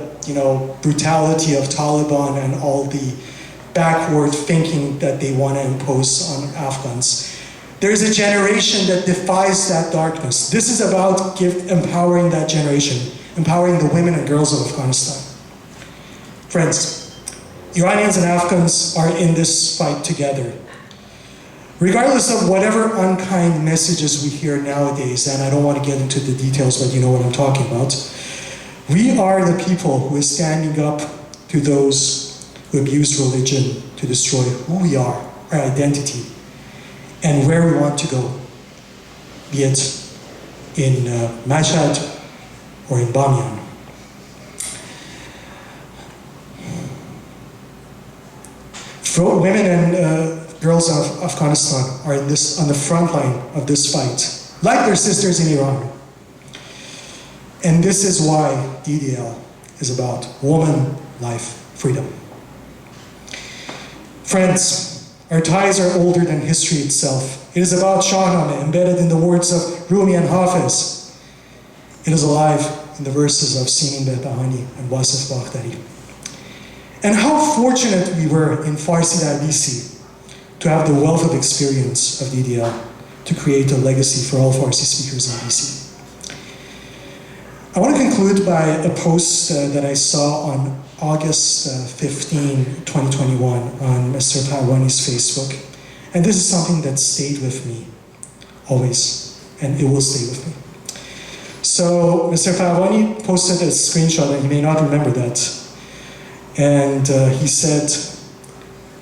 brutality of Taliban and all the backward thinking that they want to impose on Afghans, there's a generation that defies that darkness. This is about empowering that generation, empowering the women and girls of Afghanistan. Friends, Iranians and Afghans are in this fight together. Regardless of whatever unkind messages we hear nowadays, and I don't want to get into the details, but you know what I'm talking about, we are the people who is standing up to those who abuse religion to destroy who we are, our identity, and where we want to go, be it in Mashhad or in Bamiyan. Women and girls of Afghanistan are on the front line of this fight, like their sisters in Iran. And this is why DDL is about woman, life, freedom. Friends, our ties are older than history itself. It is about Shahnameh, embedded in the words of Rumi and Hafiz. It is alive in the verses of Simin Behbahani and Wasif Bakhtari. And how fortunate we were in Farsi IBC to have the wealth of experience of DDL to create a legacy for all Farsi speakers in BC. I want to conclude by a post that I saw on August 15, 2021 on Mr. Parwani's Facebook. And this is something that stayed with me always, and it will stay with me. So Mr. Parwani posted a screenshot, and you may not remember that. And he said,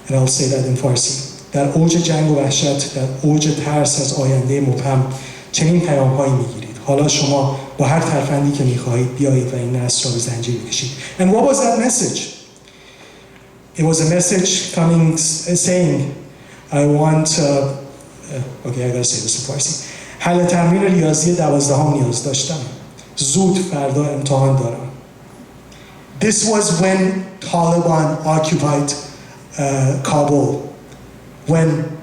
and I'll say that in Farsi, در اوج جنگ و وحشت، در اوج ترس از آینده مبهم چنین پیام‌هایی می‌گیرید. حالا شما با هر ترفندی که می‌خواهید بیایید و این نسل را به زنجیر بکشید. And what was that message? It was a message coming saying, I want, okay, I gotta say this in Farsi. حل تمرین ریاضی 12 نیاز داشتم. زود فردا امتحان دارم. This was when Taliban occupied Kabul, when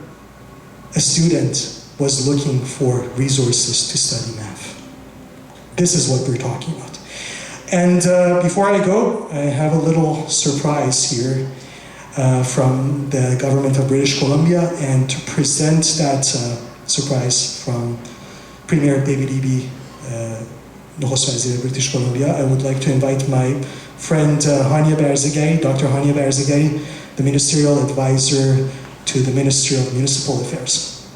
a student was looking for resources to study math. This is what we're talking about. And before I go, I have a little surprise here from the government of British Columbia, and to present that surprise from Premier David Eby, Nchست Wazir British Columbia, I would like to invite my friend Hania Barzegari, Dr. Hania Barzegari, the Ministerial Advisor to the Ministry of Municipal Affairs.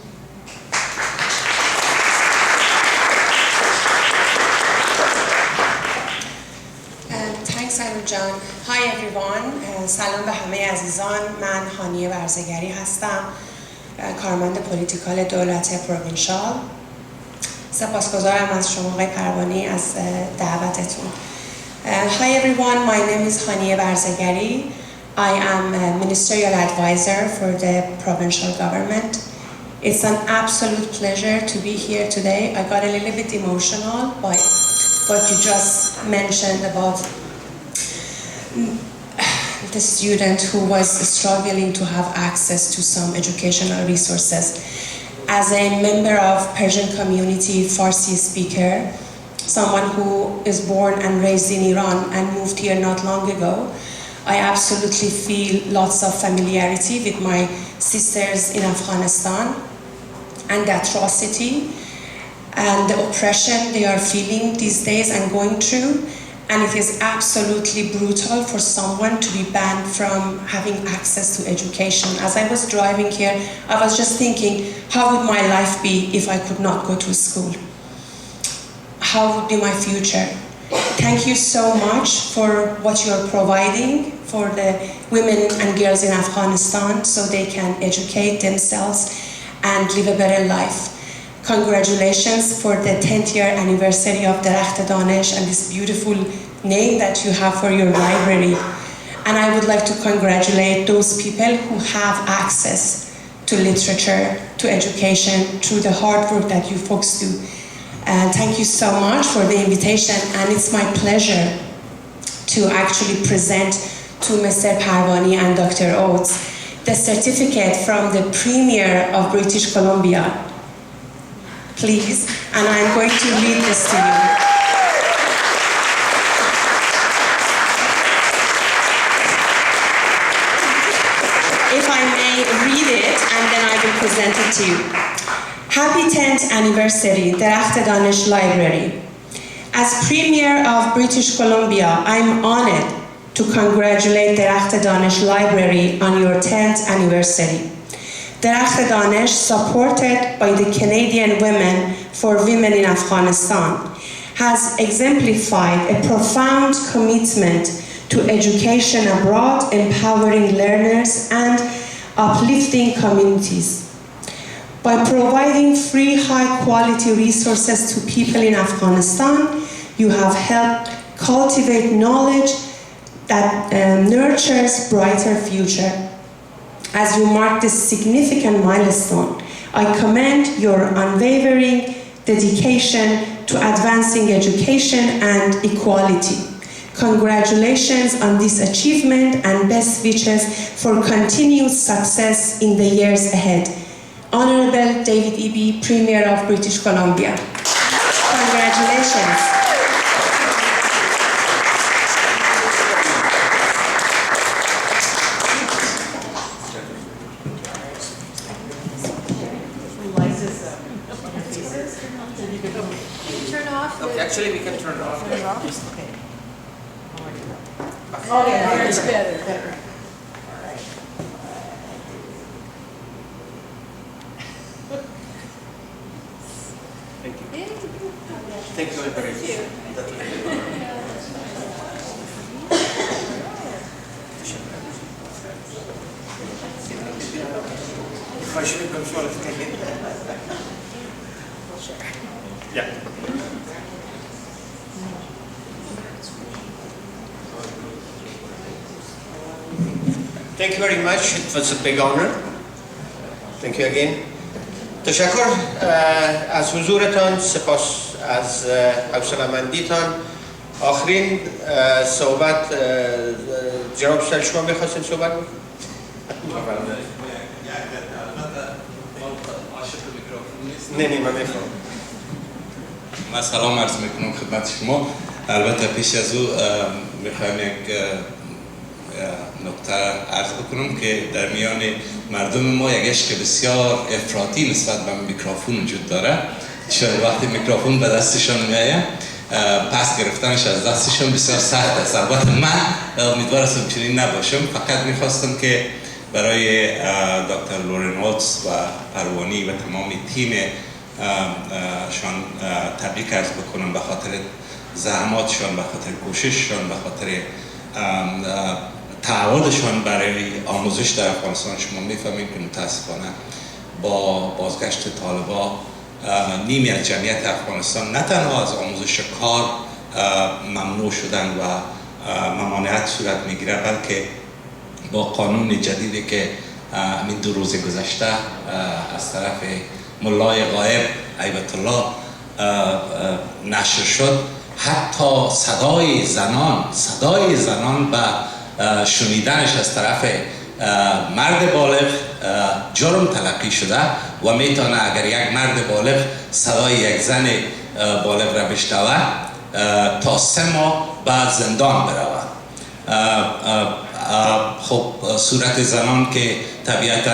جان. Hi everyone. سلام به همه عزیزان. من خانه بزرگی هستم. کارمند پلیتیکال دولت پروینشال. سپاسگزارم از شما آقای پروانی از دعوتتون. Hi everyone. My name is خانه بزرگی. I am a ministerial advisor for the provincial government. It's an absolute pleasure to be here today. I got a little bit emotional by what you just mentioned about the student who was struggling to have access to some educational resources. As a member of Persian community, Farsi speaker, someone who is born and raised in Iran and moved here not long ago, I absolutely feel lots of familiarity with my sisters in Afghanistan and the atrocity and the oppression they are feeling these days and going through. And it is absolutely brutal for someone to be banned from having access to education. As I was driving here, I was just thinking, how would my life be if I could not go to school? How would be my future? Thank you so much for what you are providing for the women and girls in Afghanistan so they can educate themselves and live a better life. Congratulations for the 10th year anniversary of درخت دانش and this beautiful name that you have for your library. And I would like to congratulate those people who have access to literature, to education, through the hard work that you folks do. Thank you so much for the invitation, and it's my pleasure to actually present to Mr. Parvani and Dr. Oates the certificate from the Premier of British Columbia. Please, and I'm going to read this to you. If I may read it, and then I will present it to you. Happy 10th anniversary, درخت دانش Library. As Premier of British Columbia, I'm honored to congratulate درخت دانش Library on your 10th anniversary. درخت دانش, supported by the Canadian Women for Women in Afghanistan, has exemplified a profound commitment to education abroad, empowering learners and uplifting communities. By providing free, high-quality resources to people in Afghanistan, you have helped cultivate knowledge that nurtures brighter future. As you mark this significant milestone, I commend your unwavering dedication to advancing education and equality. Congratulations on this achievement and best wishes for continued success in the years ahead. Honorable David E.B., Premier of British Columbia. Congratulations. Okay, actually we can turn it off. Oh, yeah, it's better. Thank you. Thank you very much. Yeah. Thank you very much. It was a big honor. Thank you again. تشکر از حضورتان، سپاس از حوصله‌مندیتان. آخرین صحبت جناب استاد شما می‌خواستین صحبت کنید؟ نه من می‌خوام. من سلام عرض میکنم خدمت شما. البته پیش از او میخوایم یک نکته عرض بکنم که در میان مردم ما یک عشق بسیار افراطی نسبت به میکروفون وجود داره. چون وقتی میکروفون به دستشان میآید پس گرفتنش از دستشان بسیار سخت است. البته من امیدوار هستم چنین نباشم. فقط میخواستم که برای دکتر لارین اوتس و پروانی و تمام تیم شان تبریک عرض بکنم به خاطر زحماتشان، به خاطر کوشششان، به خاطر تعهدشان برای آموزش در افغانستان شما میفهمید که متاسفانه با بازگشت طالبان نیمی از جمعیت افغانستان نه تنها از آموزش کار ممنوع شدن و ممانعت صورت میگیره، بلکه با قانون جدیدی که این 2 روز گذشته از طرف ملای غایب ایبت الله نشر شد، حتی صدای زنان به شنیدنش از طرف مرد بالغ جرم تلقی شده و میتونه اگر یک مرد بالغ صدای یک زن بالغ را بشنوه تا 3 ماه بعد زندان برود. خب صورت زنان که طبیعتاً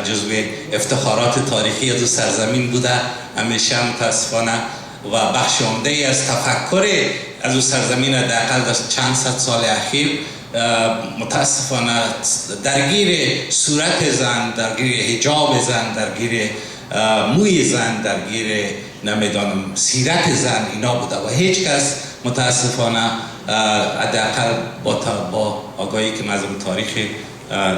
جزو افتخارات تاریخی از سرزمین بوده همیشه متاسفانه و بخش عمده از تفکر از او سرزمین حداقل در چند صد سال اخیر متاسفانه درگیر صورت زن، درگیر حجاب زن، درگیر موی زن، درگیر نمیدانم سیرت زن اینا بوده و هیچ کس متاسفانه حداقل با آگاهی که من از تاریخ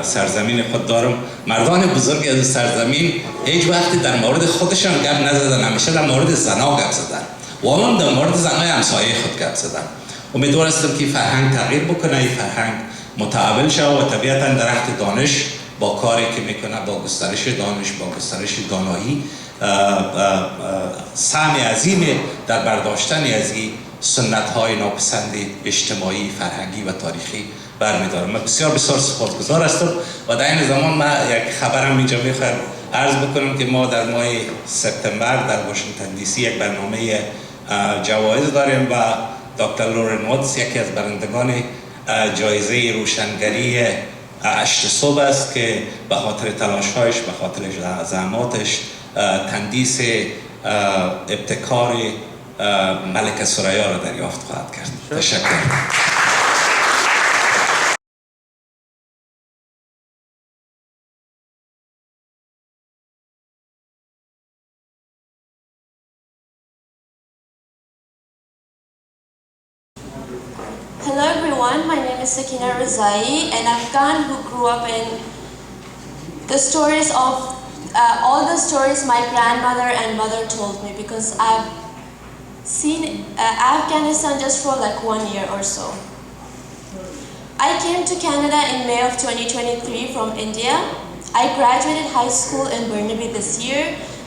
سرزمین خود دارم، مردان بزرگ از سرزمین هیچ وقتی در مورد خودشان گپ نزدن، همیشه در مورد زنا گپ زدن و اون در مورد زنای همسایه خود گپ زدن. امیدوار هستم که فرهنگ تغییر بکنه، این فرهنگ متحول شود و طبیعتا درخت دانش با کاری که میکنه، با گسترش دانش، با گسترش دانایی، سهم عظیم در برداشتن از این سنت‌های ناپسند اجتماعی، فرهنگی و تاریخی برمی‌دارم. من بسیار سپاسگزار هستم و در این زمان من یک خبرم اینجا می‌خواهم عرض بکنم که ما در ماه سپتامبر در واشنگتن دی سی یک برنامه جوایز داریم و دکتر لارین اوتس یکی از برندگان جایزه روشنگری 8 صبح است که به خاطر تلاش‌هایش، به خاطر زحماتش تندیس ابتکار ملکه ثریا را دریافت خواهد کرد. تشکر. Hello everyone, my name is Sakina Razai, an Afghan who grew up in the stories of all the stories my grandmother and mother told me, because I've seen Afghanistan just for like 1 year or so. I came to Canada in May of 2023 from India. I graduated high school in Burnaby this year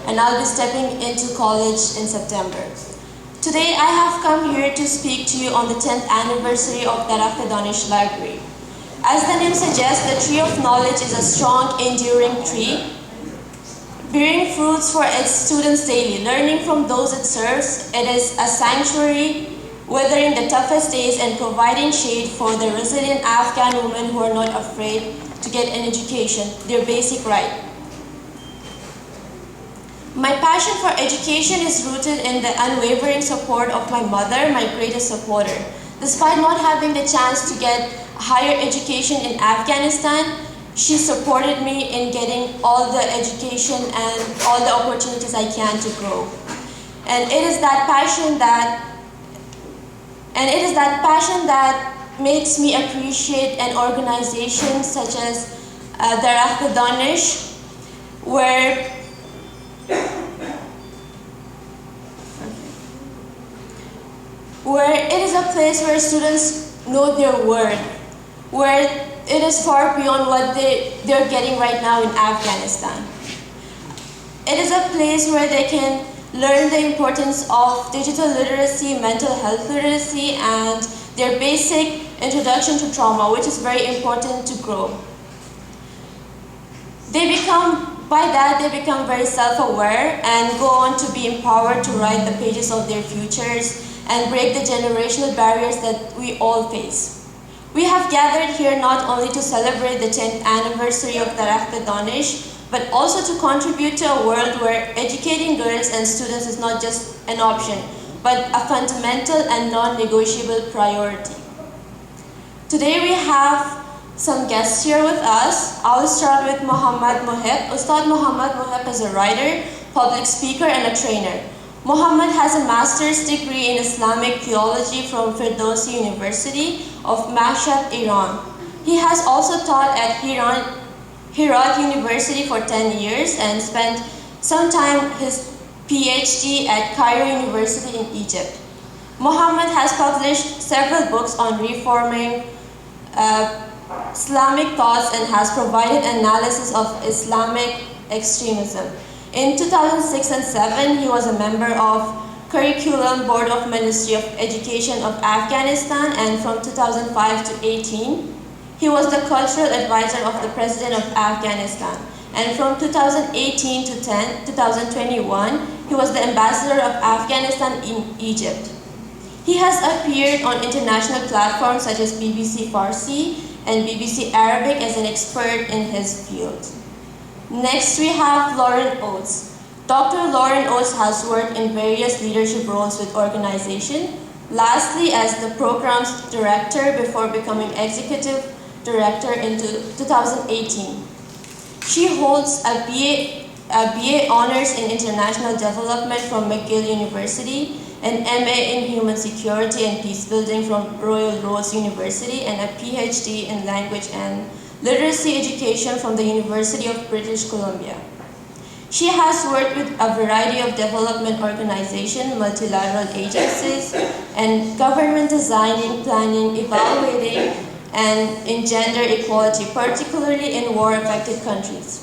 and I'll be stepping into college in September. Today I have come here to speak to you on the 10th anniversary of Dakht Danish Library. As the name suggests, the tree of knowledge is a strong, enduring tree, bearing fruits for its students daily. Learning from those it serves, it is a sanctuary, weathering the toughest days and providing shade for the resilient Afghan women who are not afraid to get an education, their basic right. My passion for education is rooted in the unwavering support of my mother, my greatest supporter. Despite not having the chance to get higher education in Afghanistan, she supported me in getting all the education and all the opportunities I can to grow. And it is that passion that makes me appreciate an organization such as Dakht Danish, where it is a place where students know their worth, where it is far beyond what they're getting right now in Afghanistan. It is a place where they can learn the importance of digital literacy, mental health literacy, and their basic introduction to trauma, which is very important to grow. They become very self-aware and go on to be empowered to write the pages of their futures and break the generational barriers that we all face. We have gathered here not only to celebrate the 10th anniversary of Dakht Danish, but also to contribute to a world where educating girls and students is not just an option, but a fundamental and non-negotiable priority. Today we have some guests here with us. I'll start with Mohammad Mohib. Ustad Mohammad Mohib is a writer, public speaker, and a trainer. Muhammad has a master's degree in Islamic theology from Firdausi University of Mashhad, Iran. He has also taught at Herat University for 10 years and spent some time his PhD at Cairo University in Egypt. Muhammad has published several books on reforming Islamic thoughts and has provided analysis of Islamic extremism. In 2006 and 2007, he was a member of Curriculum Board of Ministry of Education of Afghanistan, and from 2005 to 2018, he was the cultural advisor of the President of Afghanistan. And from 2018 to 2021, he was the ambassador of Afghanistan in Egypt. He has appeared on international platforms such as BBC Farsi and BBC Arabic as an expert in his field. Next, we have Lorraine Oates. Dr. Lorraine Oates has worked in various leadership roles with organization. Lastly, as the program's director before becoming executive director in 2018. She holds a BA Honors in International Development from McGill University, an MA in Human Security and Peacebuilding from Royal Roads University, and a PhD in Language and Literacy Education from the University of British Columbia. She has worked with a variety of development organizations, multilateral agencies, and government designing, planning, evaluating, and in gender equality, particularly in war-affected countries.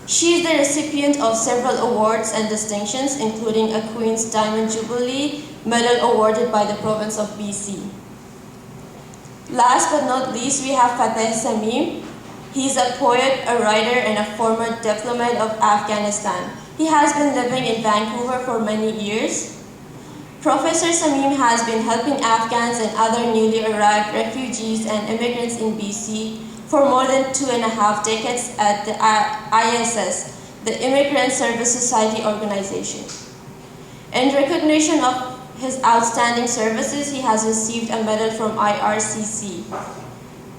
She is the recipient of several awards and distinctions, including a Queen's Diamond Jubilee Medal awarded by the province of BC. Last but not least, we have Fateh Samim. He's a poet, a writer, and a former diplomat of Afghanistan. He has been living in Vancouver for many years. Professor Samim has been helping Afghans and other newly arrived refugees and immigrants in BC for more than 2.5 decades at the ISS, the Immigrant Service Society organization. In recognition of his outstanding services, he has received a medal from IRCC.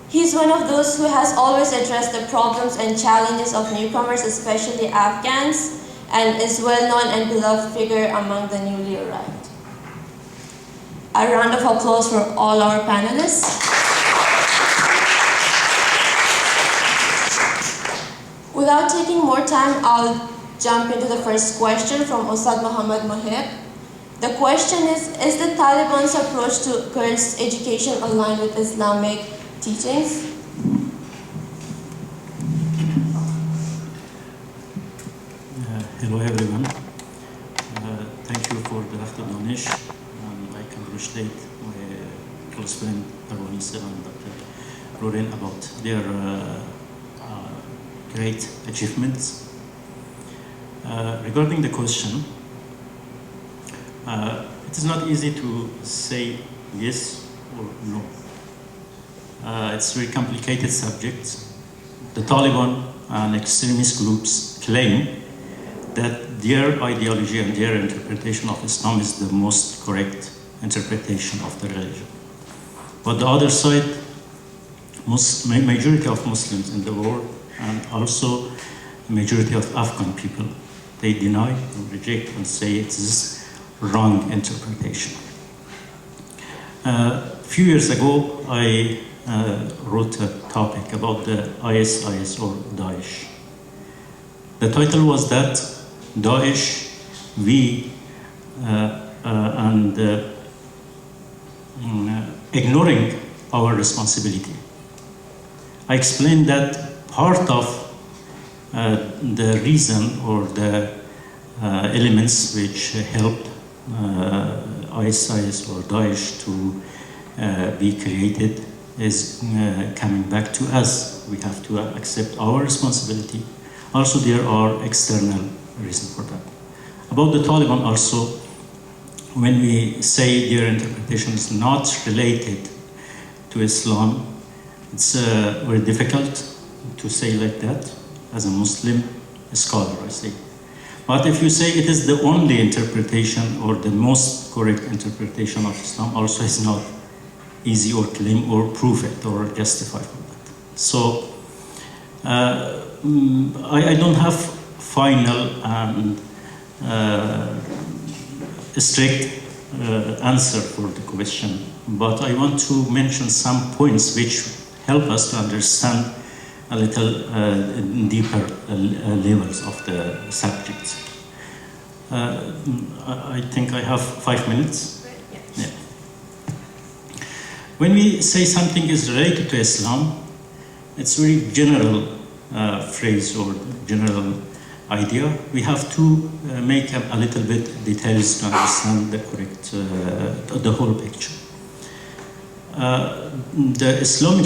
He's one of those who has always addressed the problems and challenges of newcomers, especially Afghans, and is well-known and beloved figure among the newly arrived. A round of applause for all our panelists. Without taking more time, I'll jump into the first question from Ustad Muhammad Mohib. The question is the Taliban's approach to girls' education aligned with Islamic teachings? Hello everyone. Thank you for Dr. Danish. I congratulate my close friend Parwanisa and Dr. Lorraine about their great achievements. Regarding the question, it is not easy to say yes or no. It's a very complicated subject. The Taliban and extremist groups claim that their ideology and their interpretation of Islam is the most correct interpretation of the religion. But the other side, majority of Muslims in the world, and also the majority of Afghan people, they deny and reject and say it is wrong interpretation. A few years ago, I wrote a topic about the ISIS or Daesh. The title was that Daesh, ignoring our responsibility. I explained that part of the reason or the elements which helped ISIS or Daesh to be created is coming back to us. We have to accept our responsibility. Also, there are external reasons for that. About the Taliban also, when we say their interpretation is not related to Islam, it's very difficult to say like that as a Muslim scholar, I say. But if you say it is the only interpretation or the most correct interpretation of Islam, also is not easy or claim or prove it or justify for that. So I don't have final and strict answer for the question, but I want to mention some points which help us to understand a little deeper levels of the subject. I think I have 5 minutes. Yeah. When we say something is related to Islam, it's very general phrase or general idea. We have to make a little bit details to understand the correct, the whole picture. The Islamic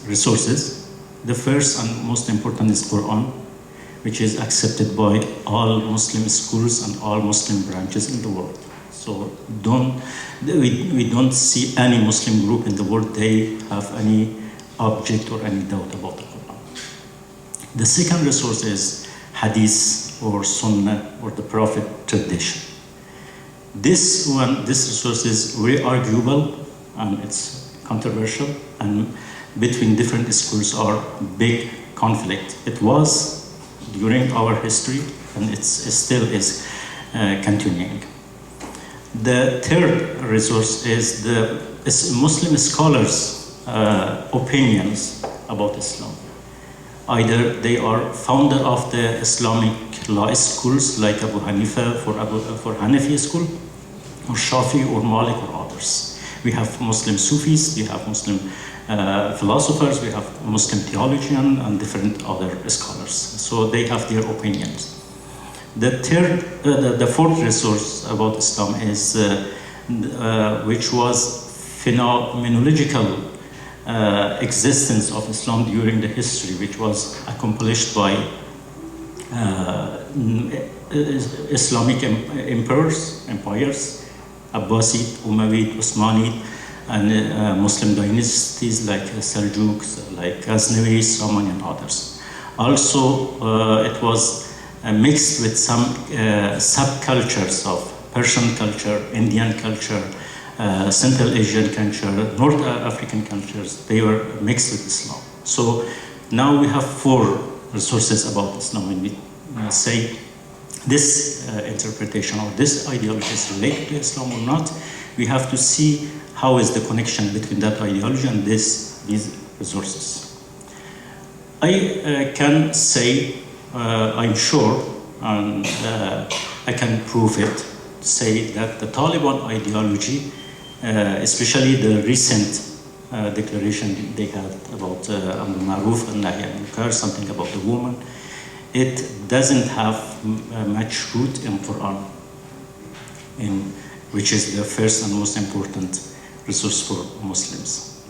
resources, the first and most important is Quran, which is accepted by all Muslim schools and all Muslim branches in the world. So we don't see any Muslim group in the world they have any object or any doubt about the Quran. The second resource is Hadith or Sunnah or the Prophet tradition. This resource is very arguable and it's controversial, and between different schools are big conflict. It was during our history and it still is continuing. The third resource is the Muslim scholars' opinions about Islam. Either they are founder of the Islamic law schools like Abu Hanifa for Hanafi school, or Shafi or Malik or others. We have Muslim Sufis, we have Muslim philosophers, we have Muslim theologians and different other scholars. So they have their opinions. The fourth resource about Islam is which was phenomenological existence of Islam during the history, which was accomplished by Islamic empires, Abbasid, Umayyad, Osmanid, and Muslim dynasties like Seljuks, like Ghaznavi, Saman, and others. Also, it was mixed with some subcultures of Persian culture, Indian culture, Central Asian culture, North African cultures. They were mixed with Islam. So now we have 4 resources about Islam. When we say this interpretation or this ideology is related to Islam or not, we have to see how is the connection between that ideology and these resources. I can say, I'm sure, and I can prove it, say that the Taliban ideology, especially the recent declaration they had about Amr Ma'ruf and Nahy Anil Munkar, something about the woman, it doesn't have much root in Quran, which is the first and most important resource for Muslims.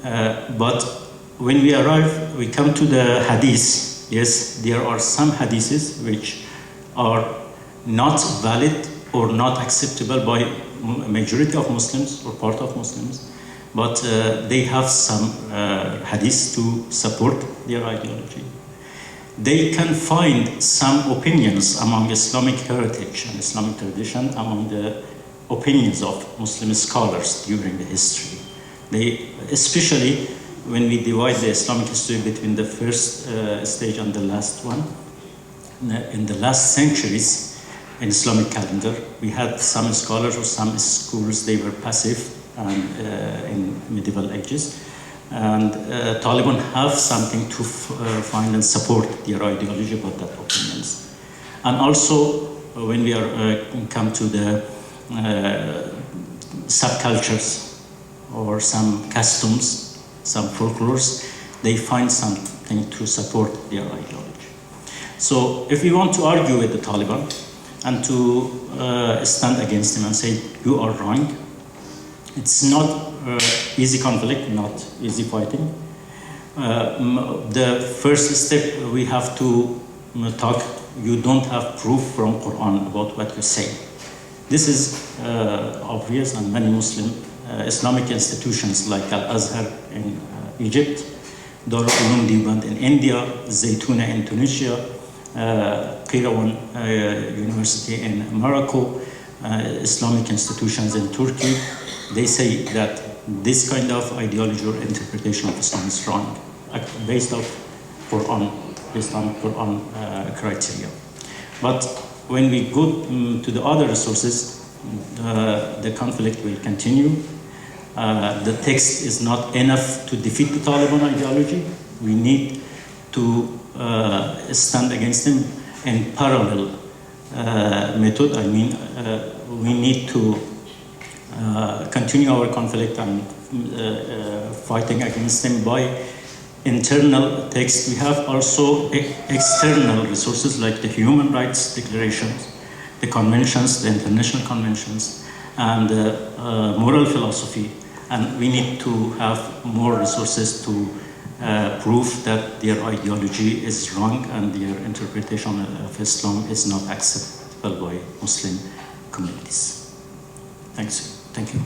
But when we come to the hadith. Yes, there are some hadiths which are not valid or not acceptable by majority of Muslims or part of Muslims, but they have some hadiths to support their ideology. They can find some opinions among Islamic heritage and Islamic tradition among the opinions of Muslim scholars during the history. Especially when we divide the Islamic history between the first stage and the last one, in the last centuries in Islamic calendar, we had some scholars or some schools, they were passive and in medieval ages. And Taliban have something to find and support their ideology about that opinions. And also, when we come to the subcultures or some customs, some folklores, they find something to support their ideology. So if we want to argue with the Taliban and to stand against them and say, you are wrong, it's not easy conflict, not easy fighting. The first step we have to talk, you don't have proof from Quran about what you say. This is obvious, and many Muslim Islamic institutions like Al-Azhar in Egypt, Darul Uloom Deoband in India, Zaytuna in Tunisia, Qirawan University in Morocco, Islamic institutions in Turkey, they say that this kind of ideology or interpretation of Islam is wrong, based on Quran criteria. But when we go to the other resources, the conflict will continue. The text is not enough to defeat the Taliban ideology. We need to stand against them in parallel method. I mean, we need to continue our conflict and fighting against them by internal text. We have also external resources like the human rights declarations, the conventions, the international conventions, and moral philosophy. And we need to have more resources to prove that their ideology is wrong and their interpretation of Islam is not acceptable by Muslim communities. Thanks. Thank you.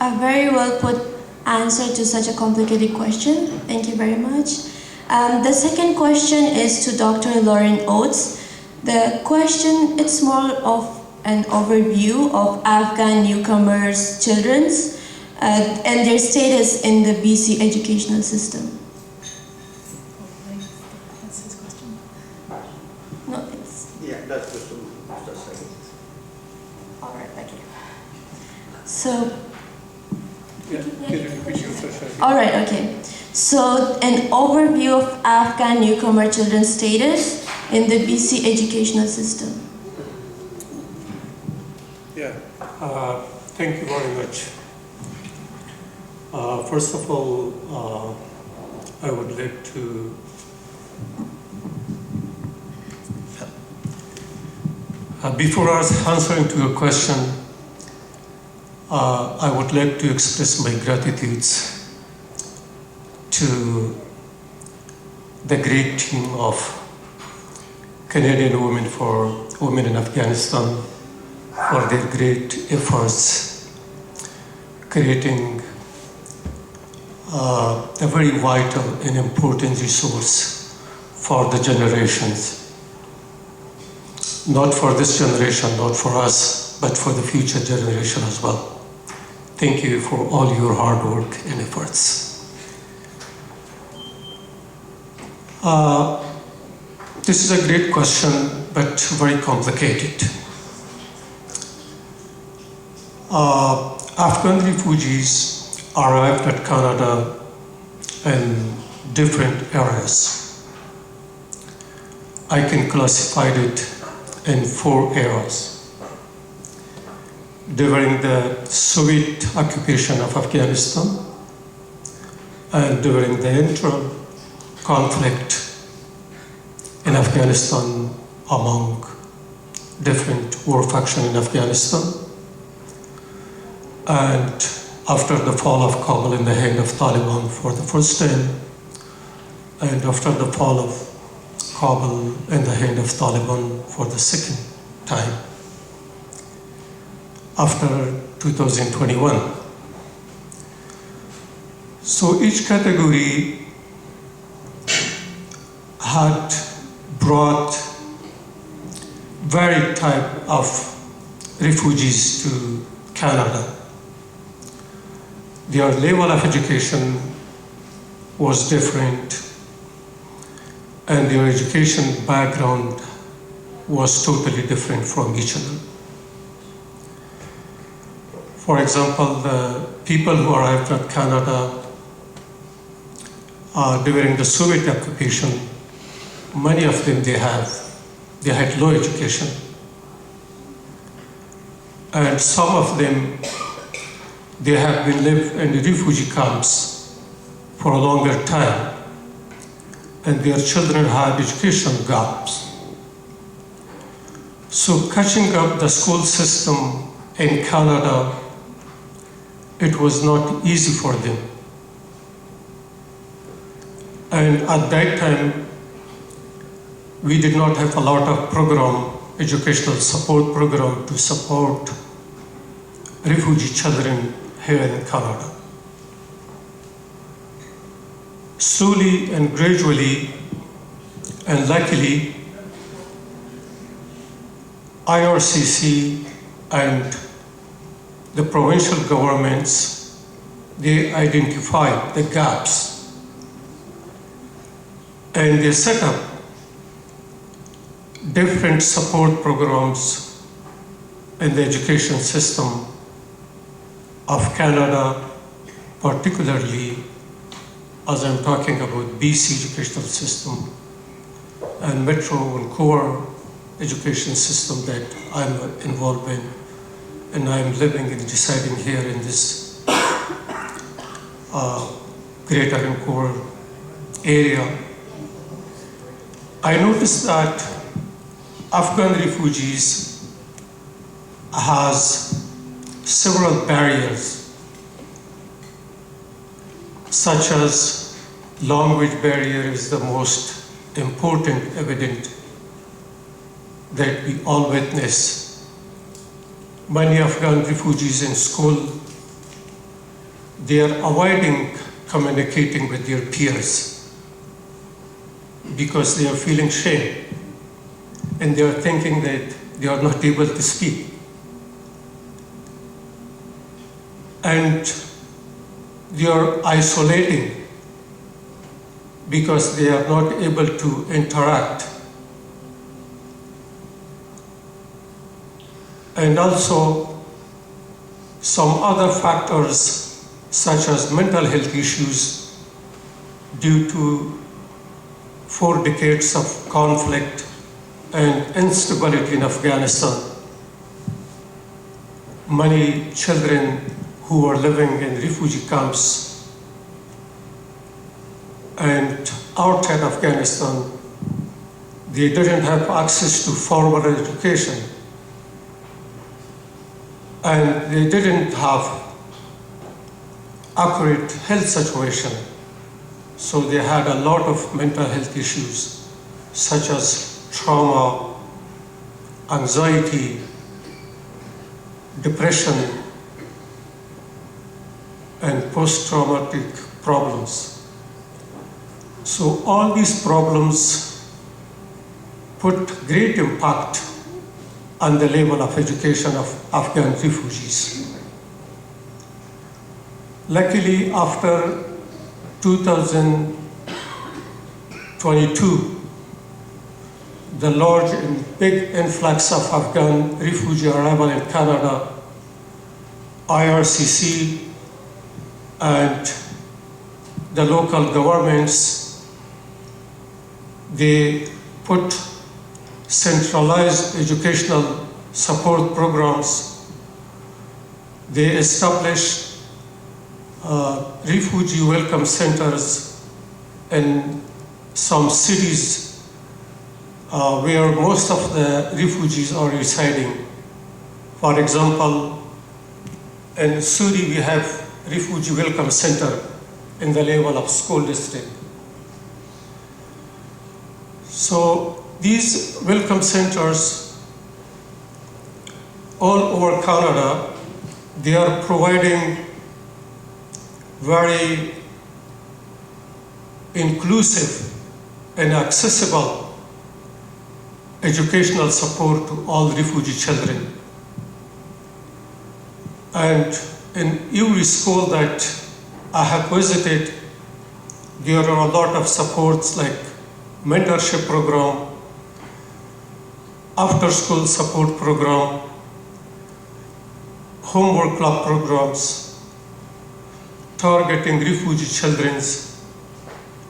A very well put answer to such a complicated question. Thank you very much. The second question is to Dr. Laarin Oates. The question, it's more of an overview of Afghan newcomers' children and their status in the BC educational system. That's his question. No, it's... Yeah, that's the second. All right, okay. So... All right, okay. So, an overview of Afghan newcomer children's status in the BC educational system. Yeah, thank you very much. First of all, I would like to before answering to your question, I would like to express my gratitude to the great team of Canadian Women in Afghanistan for their great efforts creating a very vital and important resource for the generations. Not for this generation, not for us, but for the future generation as well. Thank you for all your hard work and efforts. This is a great question, but very complicated. Afghan refugees arrived at Canada in different eras. I can classify it in 4 eras. During the Soviet occupation of Afghanistan and during the interim conflict in Afghanistan among different war factions in Afghanistan, and after the fall of Kabul in the hand of Taliban for the first time, and after the fall of Kabul in the hand of Taliban for the second time, after 2021. So each category had brought varied type of refugees to Canada. Their level of education was different, and their education background was totally different from each other. For example, the people who arrived at Canada during the Soviet occupation, many of them they had low education, and some of them they have been lived in refugee camps for a longer time, and their children had education gaps. So catching up the school system in Canada, it was not easy for them. And at that time, we did not have a lot of educational support program to support refugee children here in Canada. Slowly and gradually, and luckily, IRCC and the provincial governments they identified the gaps, and they set up different support programs in the education system of Canada, particularly as I'm talking about BC educational system and metro and core education system that I'm involved in, and I'm living and residing here in this greater and core area. I noticed that Afghan refugees has several barriers, such as language barrier is the most important, evident, that we all witness. Many Afghan refugees in school, they are avoiding communicating with their peers because they are feeling shame and they are thinking that they are not able to speak. And they are isolating because they are not able to interact. And also some other factors such as mental health issues due to 4 decades of conflict and instability in Afghanistan. Many children who are living in refugee camps and outside Afghanistan, they didn't have access to formal education, and they didn't have accurate health situation. So they had a lot of mental health issues, such as trauma, anxiety, depression, and post-traumatic problems. So all these problems put great impact on the level of education of Afghan refugees. Luckily, after 2022, the large and big influx of Afghan refugee arrival in Canada, IRCC and the local governments, they put centralized educational support programs. They established refugee welcome centers in some cities where most of the refugees are residing. For example, in Suri we have refugee welcome center in the level of school district. So these welcome centers all over Canada, they are providing very inclusive and accessible educational support to all refugee children. And in every school that I have visited, there are a lot of supports like mentorship program, after-school support program, homework club programs, targeting refugee children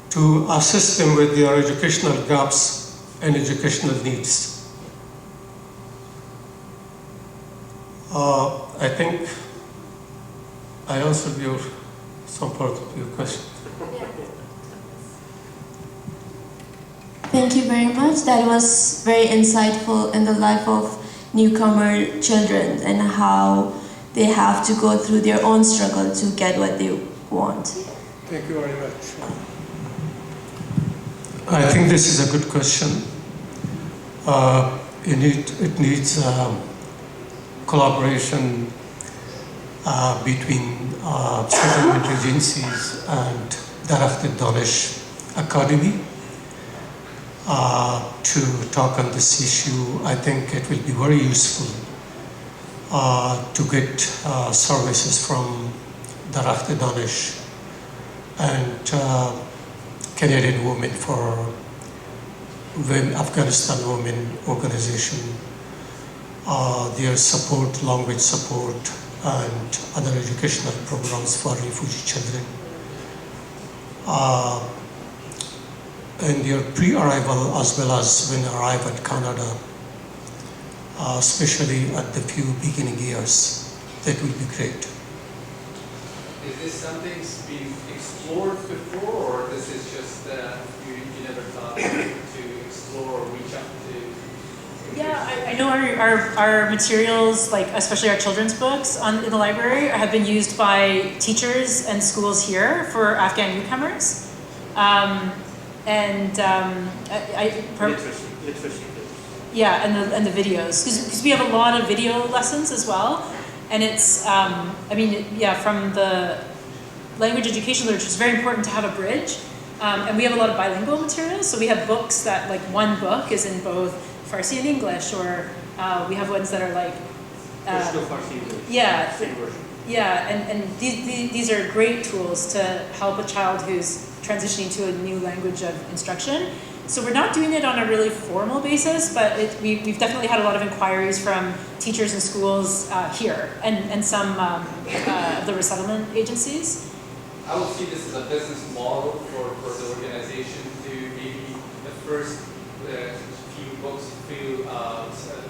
to assist them with their educational gaps and educational needs. I think I answered some part of your question. Thank you very much. That was very insightful in the life of newcomer children and how they have to go through their own struggle to get what they want. Thank you very much. I think this is a good question. It needs collaboration between settlement agencies and درخت دانش Academy to talk on this issue. I think it will be very useful to get services from درخت دانش and Canadian Women for Afghanistan Women Organization, their support, language support, and other educational programs for refugee children. In their pre-arrival as well as when they arrive at Canada, especially at the few beginning years, that will be great. Is this something been explored before, or this is just you never thought to explore or reach out to? Yeah, I know our materials, like especially our children's books in the library, have been used by teachers and schools here for Afghan newcomers. Literacy. Yeah, and the videos, because we have a lot of video lessons as well, and it's from the language education literature, it's very important to have a bridge, and we have a lot of bilingual materials. So we have books that, like, one book is in both Farsi and English, or we have ones that are like Farsi English. Yeah, same version. Yeah, and these are great tools to help a child who's transitioning to a new language of instruction. So we're not doing it on a really formal basis, but we've definitely had a lot of inquiries from teachers and schools here, and some of the resettlement agencies. I would see this as a business model for the organization to maybe the first few books, few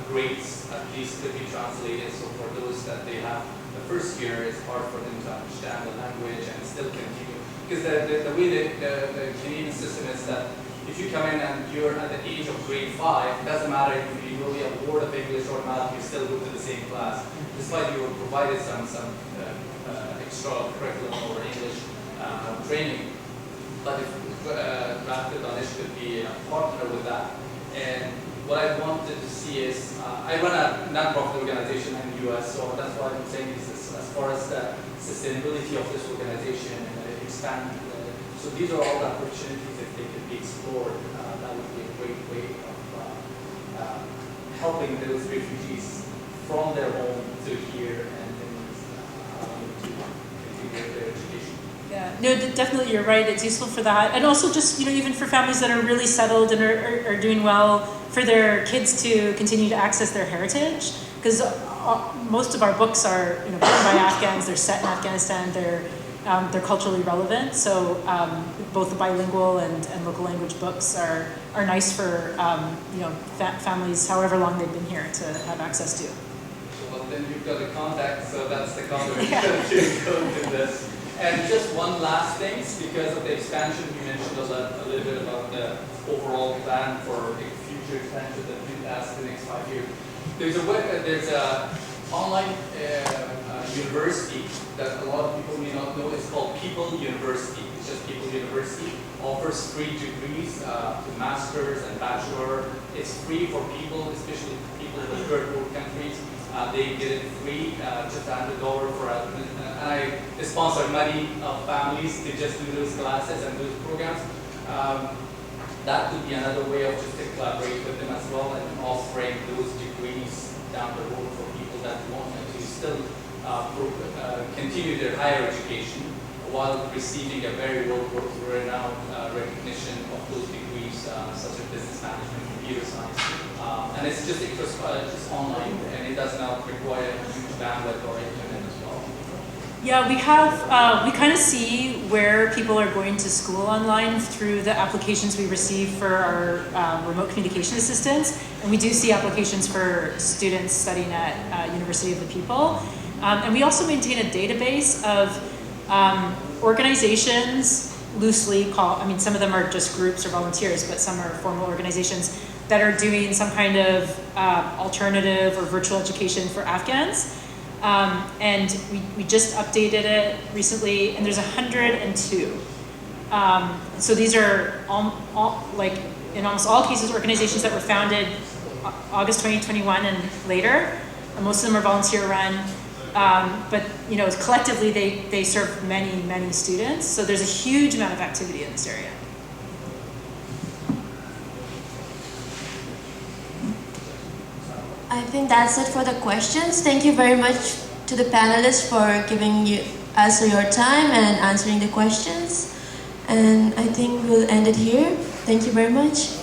grades at least to be translated. So for those that they have, the first year is hard for them to understand the language and still continue. Because the way the Canadian system is that if you come in and you're at the age of grade 5, it doesn't matter if you know a word of English or math, you still go to the same class. Despite you were provided some extracurriculum or English training. But if Danish could be a partner with that. And what I wanted to see is, I run a non-profit organization in the US, so that's why I'm saying this is as far as the sustainability of this organization and expand. So these are all the opportunities if they could be explored. That would be a great way of helping those refugees from their home to here and then to continue their education. Yeah, no, definitely you're right. It's useful for that. And also just, even for families that are really settled and are doing well, for their kids to continue to access their heritage. Because most of our books are, written by Afghans, they're set in Afghanistan, they're culturally relevant. So both the bilingual and local language books are nice for, families, however long they've been here, to have access to. Well, then you've got a contact, so that's the conversation to go to this. And just one last thing, because of the expansion, you mentioned a little bit about the overall plan for future expansion that we'll ask the next 5 years. There's a online university that a lot of people may not know. It's called People University. It's just People University. Offers free degrees to masters and bachelor. It's free for people, especially people in the third world countries. They get it free, just $100 for admin. And I sponsor many families to just do those classes and those programs. That could be another way of just to collaborate with them as well and offering those degrees down the road for people that want to still continue their higher education while receiving a very well-renowned recognition of those degrees such as business management, computer science. And it's just online, and it does not require a huge bandwidth or internet as well. Yeah, we kind of see where people are going to school online through the applications we receive for our remote communication assistants. And we do see applications for students studying at University of the People. And we also maintain a database of organizations, loosely called, some of them are just groups or volunteers, but some are formal organizations that are doing some kind of alternative or virtual education for Afghans. And we just updated it recently, and there's 102. So these are like in almost all cases organizations that were founded August 2021 and later. And most of them are volunteer run, but collectively they serve many students. So there's a huge amount of activity in this area. I think that's it for the questions. Thank you very much to the panelists for us for your time and answering the questions. And I think we'll end it here. Thank you very much.